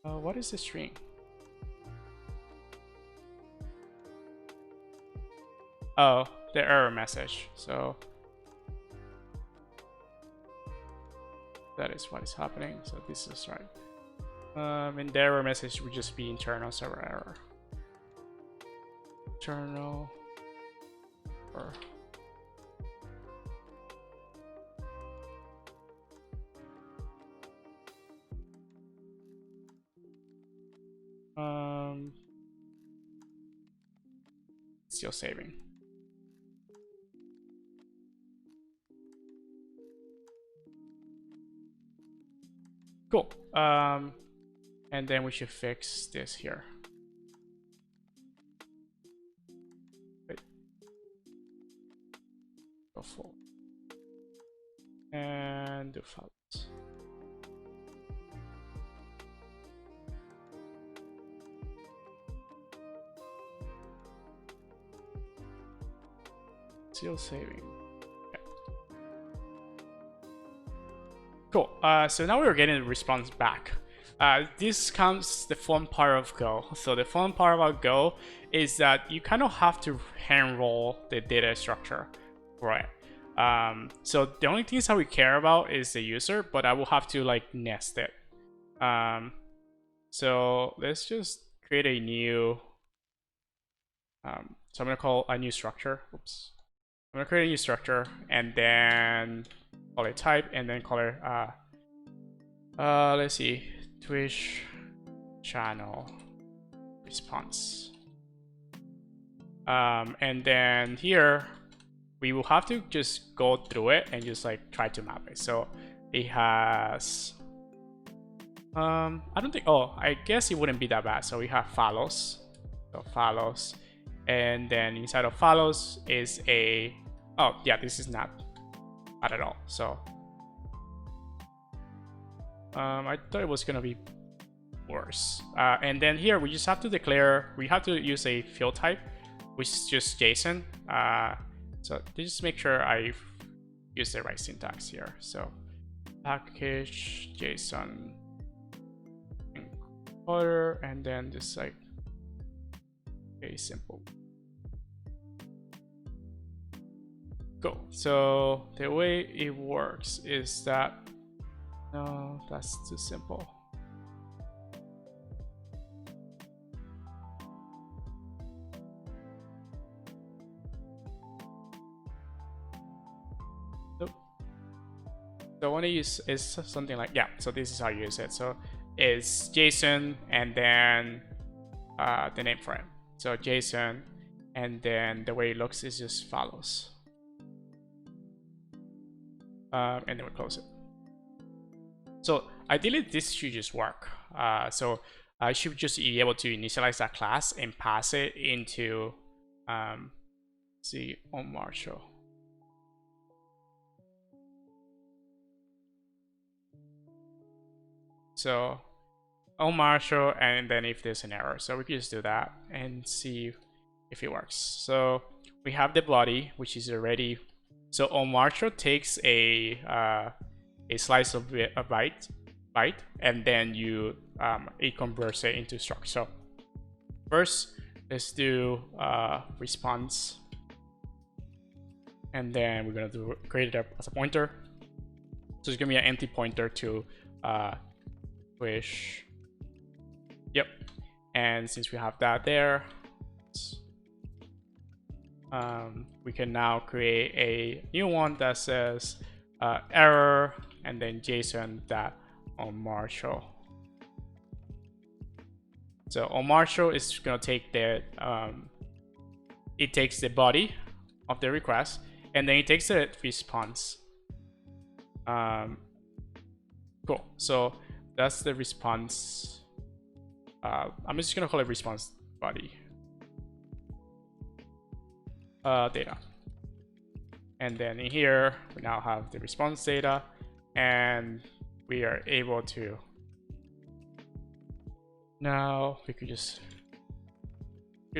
[SPEAKER 1] what is the string? Oh, the error message. So that is what is happening. So this is right. And the error message would just be internal server error. Internal error. Still saving. Cool. And then we should fix this here. Wait. Go full. And do false. Still saving. Okay. Cool. So now we're getting the response back. This comes the fun part of Go. So the fun part about Go is that you kind of have to hand roll the data structure for it. So the only things that we care about is the user, but I will have to like nest it. So let's just create a new. So I'm gonna call a new structure. Oops. I'm gonna create a new structure and then call it type and then call it let's see, Twitch channel response. And then here we will have to just go through it and just like try to map it. So it has I don't think, oh, I guess it wouldn't be that bad. So we have follows. So follows. And then inside of follows is a, oh yeah, this is not bad at all. So I thought it was gonna be worse. And then here we just have to declare, we have to use a field type, which is just JSON. So just make sure I use the right syntax here. So package JSON encoder, and then just like very simple. Cool. So the way it works is that, no, that's too simple. Nope. So I want to use is something like, yeah, so this is how you use it. So it's JSON and then the name for it. So JSON, and then the way it looks is just follows. And then we close it. So ideally this should just work. So I should just be able to initialize that class and pass it into see on Marshall. So on Marshall, and then if there's an error, so we can just do that and see if it works. So we have the body, which is already, so on Marshall takes a slice of a byte, and then you it converts it into struct. So first let's do response, and then we're gonna do create it as a pointer. So it's gonna be an empty pointer to wish. Yep. And since we have that there, we can now create a new one that says error, and then JSON that on Marshall. So on Marshall is gonna take the it takes the body of the request, and then it takes the response. Cool. So that's the response. I'm just gonna call it response body data. And then in here, we now have the response data, and we are able to, now we could just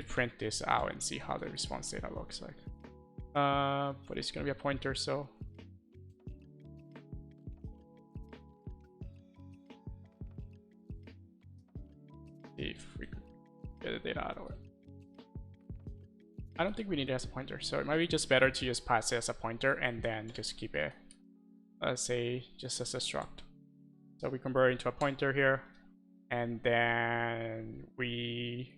[SPEAKER 1] print this out and see how the response data looks like. But it's gonna be a pointer, so see if we could get the data out of it. I don't think we need it as a pointer, so it might be just better to just pass it as a pointer and then just keep it, say, just as a struct. So we convert it into a pointer here, and then we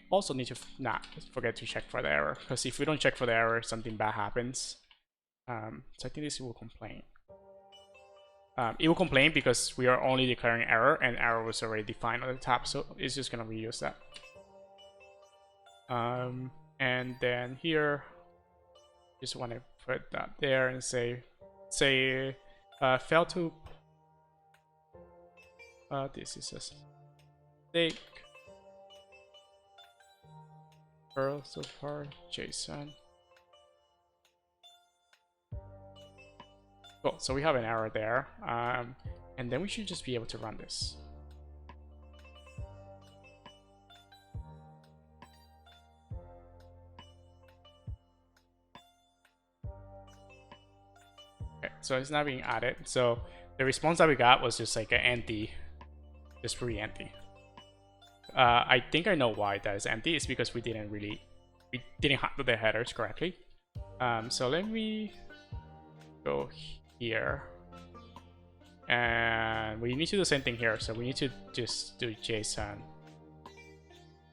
[SPEAKER 1] also need to not forget to check for the error, because if we don't check for the error, something bad happens. So I think this will complain. It will complain because we are only declaring error, and error was already defined on the tab, so it's just gonna reuse that. And then here, just want to put that there and say fail to this is a mistake. Perl so far JSON. Cool. So we have an error there, and then we should just be able to run this. Okay, so it's not being added. So the response that we got was just like an empty, just pretty empty. I think I know why that is empty. It's because we didn't handle the headers correctly. So let me go here, and we need to do the same thing here. So we need to just do JSON,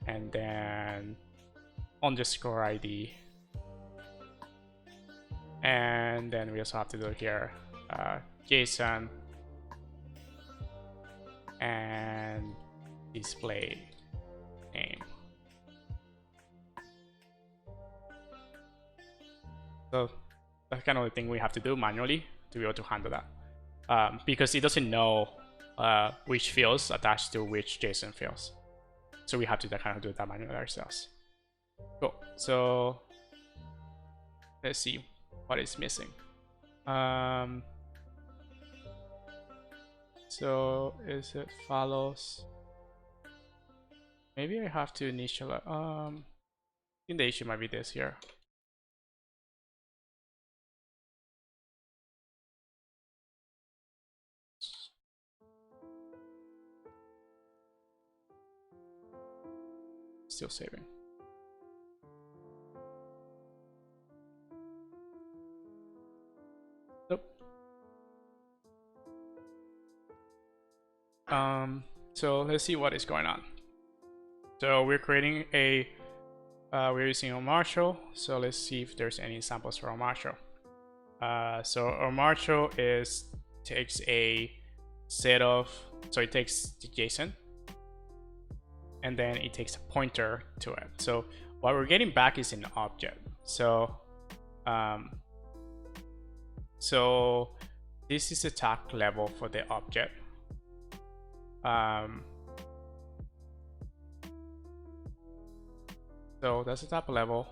[SPEAKER 1] and then underscore ID, and then we also have to do here JSON and display name. So that's kind of the thing we have to do manually to be able to handle that, because it doesn't know which fields attached to which JSON fields. So we have to kind of do that manually ourselves. Cool. So let's see what is missing. So is it follows? Maybe I have to initialize. I think the issue might be this here. Still saving. Nope. So let's see what is going on. So we're creating a, we're using a Marshall. So let's see if there's any samples for our Marshall. So our Marshall takes a set of, so it takes the JSON, and then it takes a pointer to it. So what we're getting back is an object. So, so this is the tag level for the object. So that's the top level,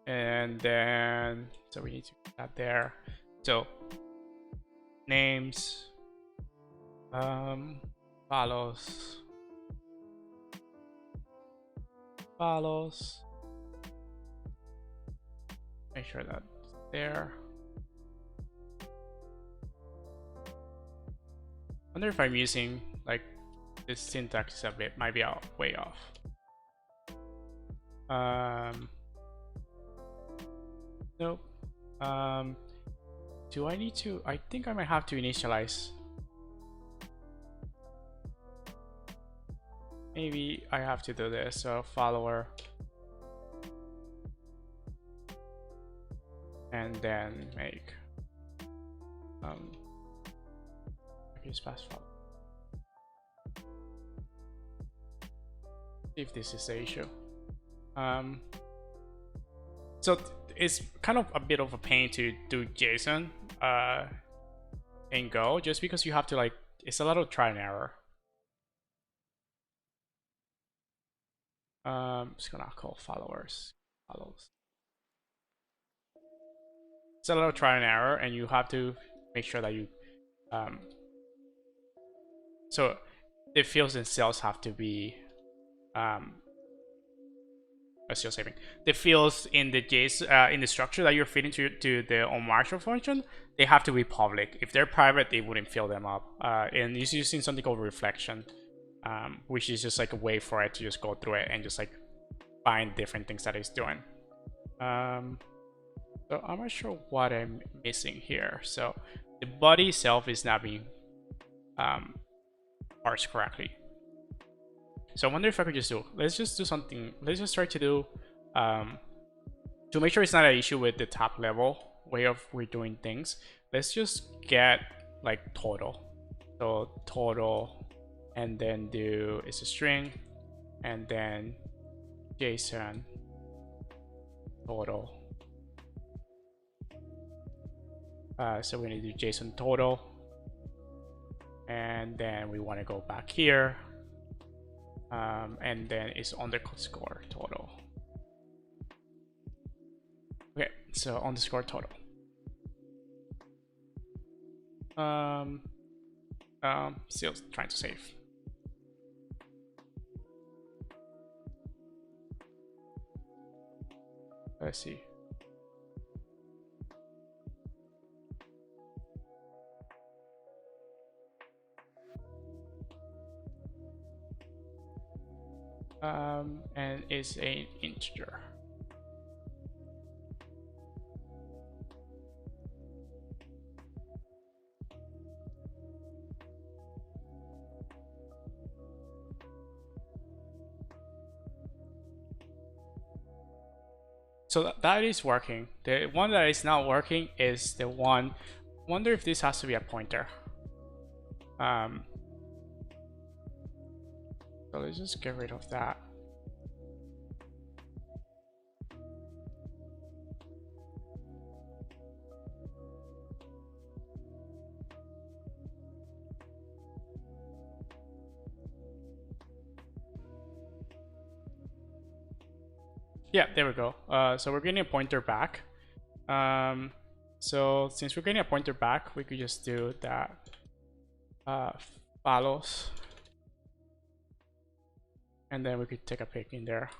[SPEAKER 1] and then so we need to put that there. So names, follows, make sure that's there. I wonder if I'm using like this syntax is might be way off. Nope. Do I need to? I think I might have to initialize. Maybe I have to do this. So follower, and then make. I can just pass follow. See if this is the issue. So it's kind of a bit of a pain to do JSON in Go, just because you have to, like, it's a lot of trial and error. Just gonna call follows. It's a lot of trial and error, and you have to make sure that you so the fields themselves have to be still saving. The fields in the JSON in the structure that you're feeding to the onMarshal function, they have to be public. If they're private, they wouldn't fill them up. And it's using something called reflection, which is just like a way for it to just go through it and just like find different things that it's doing. So I'm not sure what I'm missing here. So the body itself is not being parsed correctly. So I wonder if I could just let's just do something. Let's just try to do, to make sure it's not an issue with the top level way of we're doing things. Let's just get like total. So total, and then do it's a string, and then JSON total. So we're gonna do JSON total, and then we want to go back here. And then it's underscore total. Okay, so underscore total. Still trying to save. Let's see. And it's an integer. So that is working. The one that is not working is the one. Wonder if this has to be a pointer. So let's just get rid of that. Yeah, there we go. So we're getting a pointer back. So since we're getting a pointer back, we could just do that follows. And then we could take a pic in there.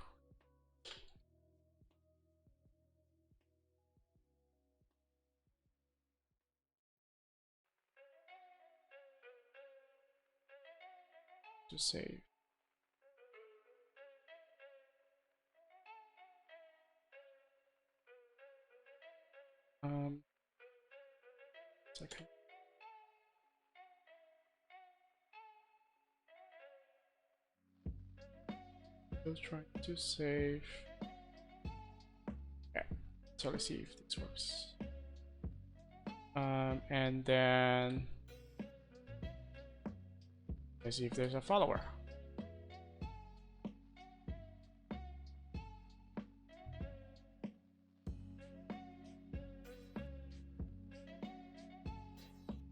[SPEAKER 1] Just save. Second. Just trying to save. Okay, so let's see if this works. And then let's see if there's a follower.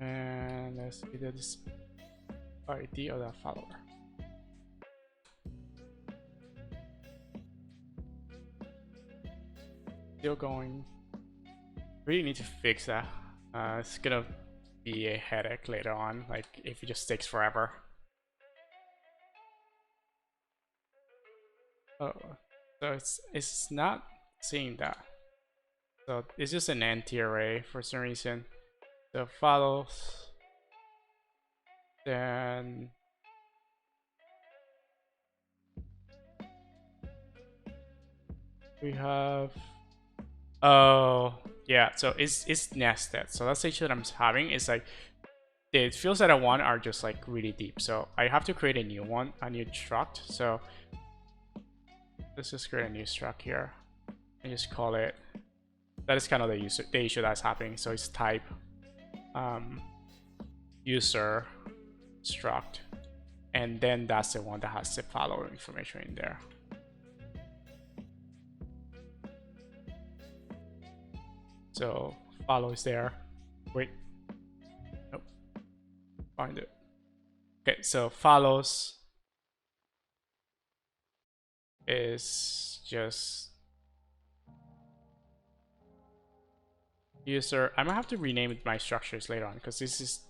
[SPEAKER 1] And let's see this ID of that follower. Still going. Really need to fix that. It's gonna be a headache later on, like if it just takes forever. Oh, so it's not seeing that. So it's just an empty array for some reason. So follows. Then we have. Oh yeah, so it's nested. So that's the issue that I'm having. Is like the fields that I want are just like really deep. So I have to create a new one, a new struct. So let's just create a new struct here and just call it. That is kind of the issue that's happening. So it's type user struct, and then that's the one that has the follower information in there. So follow is there. Wait, nope, find it. Okay, so follows is just user. I'm gonna have to rename my structures later on because this is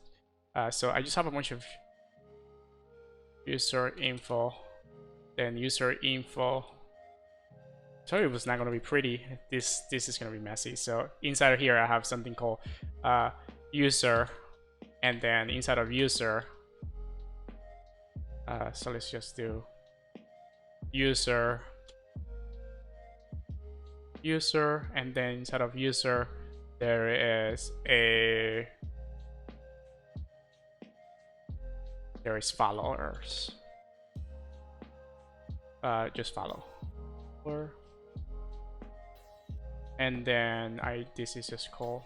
[SPEAKER 1] so I just have a bunch of user info, then user info. Sorry, it was not going to be pretty. This is going to be messy. So inside of here, I have something called user, and then inside of user, so let's just do user, and then inside of user, there is followers. Just follow. And then this is just called.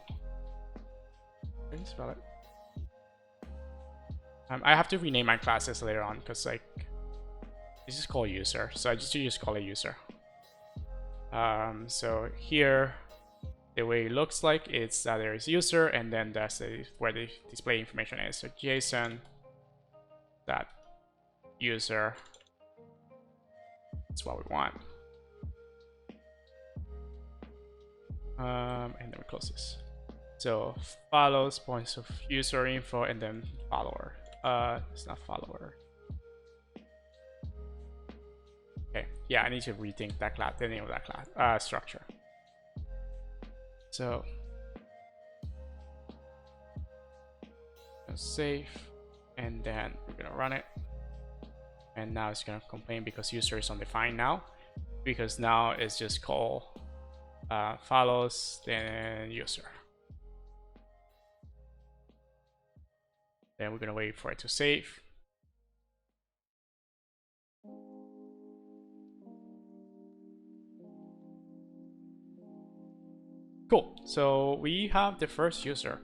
[SPEAKER 1] Can you spell it? I have to rename my classes later on because like this is called user, so I just call it user. So here, the way it looks like it's that there is user, and then that's where the display information is. So JSON that user. That's what we want. And then we close this. So follows points of user info and then follower. It's not follower. Okay, yeah, I need to rethink that class, the name of that class structure. So save, and then we're gonna run it. And now it's gonna complain because user is undefined now, because now it's just call follows then user. Then we're gonna wait for it to save. Cool, so we have the first user.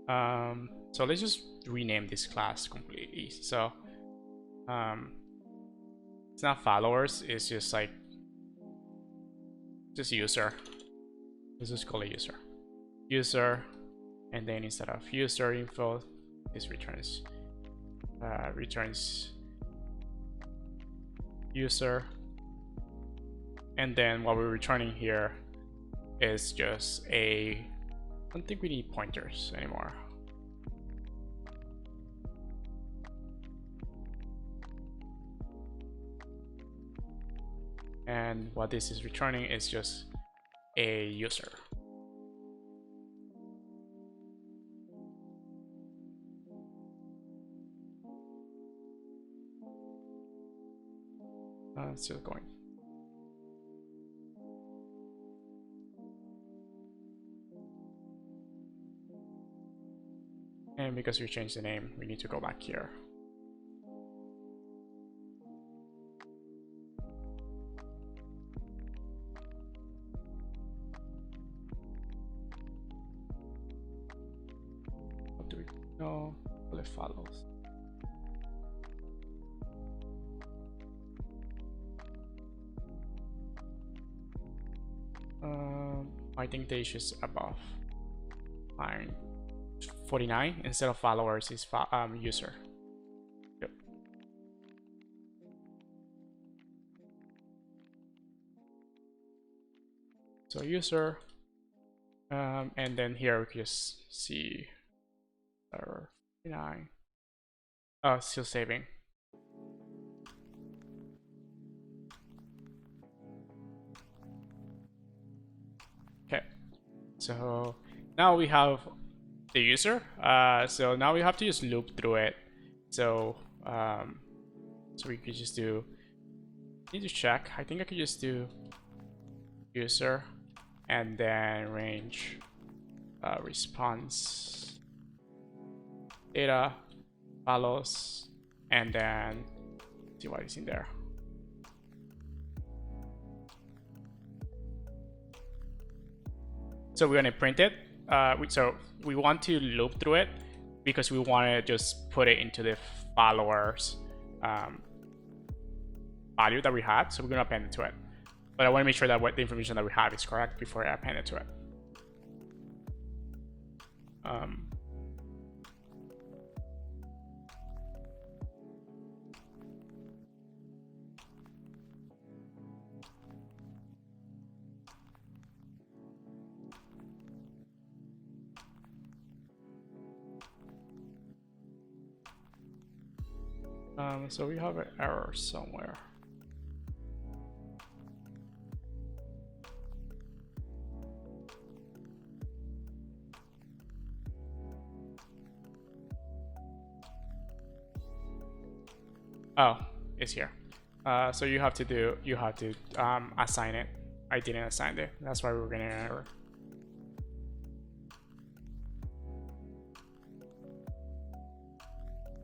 [SPEAKER 1] So let's just rename this class completely. So it's not followers, it's just like just user. Let's just call it user, and then instead of user info, this returns user, and then what we're returning here is just I don't think we need pointers anymore. And what this is returning is just a user. It's still going. And because we changed the name, we need to go back here. What do we know? Well, it follows. I think the issue is above line 49 instead of followers is user. Yep. So user, and then here we can just see error 49. Oh, still saving. Okay, so now we have the user. So now we have to just loop through it. So so we could just do, need to check. I think I could just do user and then range response data follows, and then see what is in there. So we're gonna print it. So we want to loop through it because we want to just put it into the followers value that we had, so we're gonna append it to it. But I want to make sure that what the information that we have is correct before I append it to it. So we have an error somewhere. Oh, it's here. So you have to assign it. I didn't assign it. That's why we were getting an error.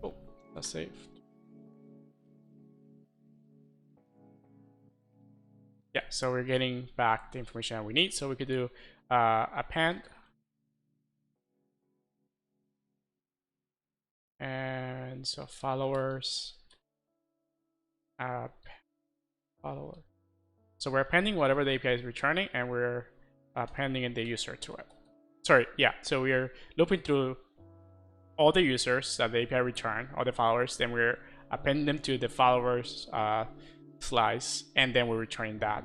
[SPEAKER 1] Oh, that's saved. Yeah, so we're getting back the information that we need. So we could do append, and so followers, follower. So we're appending whatever the API is returning, and we're appending in the user to it. Sorry, yeah. So we're looping through all the users that the API return, all the followers. Then we're appending them to the followers slice, and then we're returning that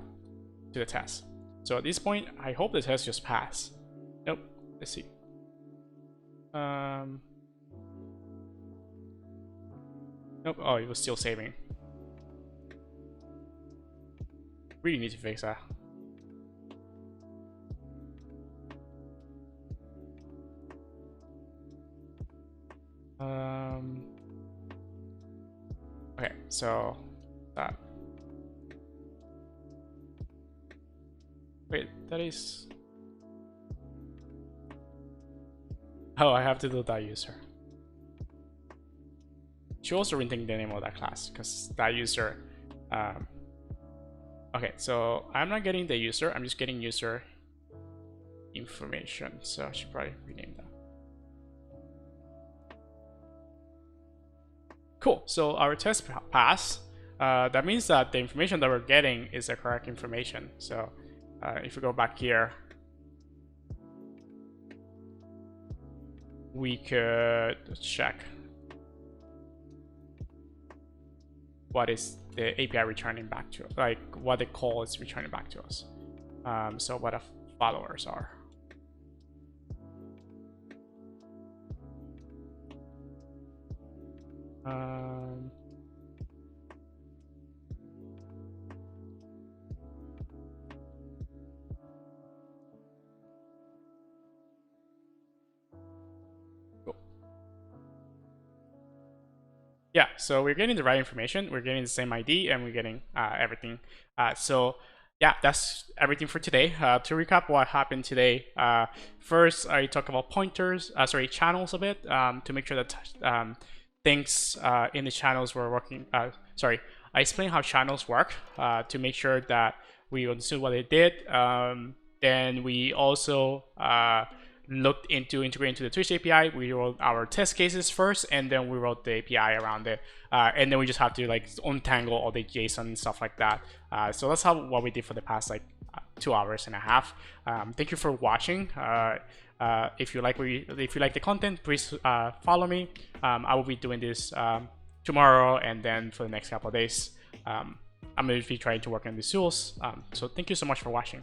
[SPEAKER 1] to the test. So at this point, I hope the test just passed. Nope. Let's see. Nope. Oh, it was still saving. Really need to fix that. Okay, so that. Wait, that is. Oh, I have to do that user. Should also rename the name of that class because that user. Okay, so I'm not getting the user. I'm just getting user information. So I should probably rename that. Cool. So our test passed. That means that the information that we're getting is the correct information. So if we go back here, we could check what is the API returning back to us, like what the call is returning back to us. So what the followers are. Yeah, so we're getting the right information, we're getting the same ID, and we're getting everything. So yeah, that's everything for today. To recap what happened today, first I talked about channels a bit, to make sure that things in the channels were working. I explained how channels work to make sure that we understood what they did. Then we also looked into integrating into the Twitch API. We wrote our test cases first, and then we wrote the API around it. And then we just have to like untangle all the JSON and stuff like that. So that's what we did for the past like 2 hours and a half. Thank you for watching. If you like the content, please follow me. I will be doing this tomorrow and then for the next couple of days. I'm going to be trying to work on these tools. So thank you so much for watching.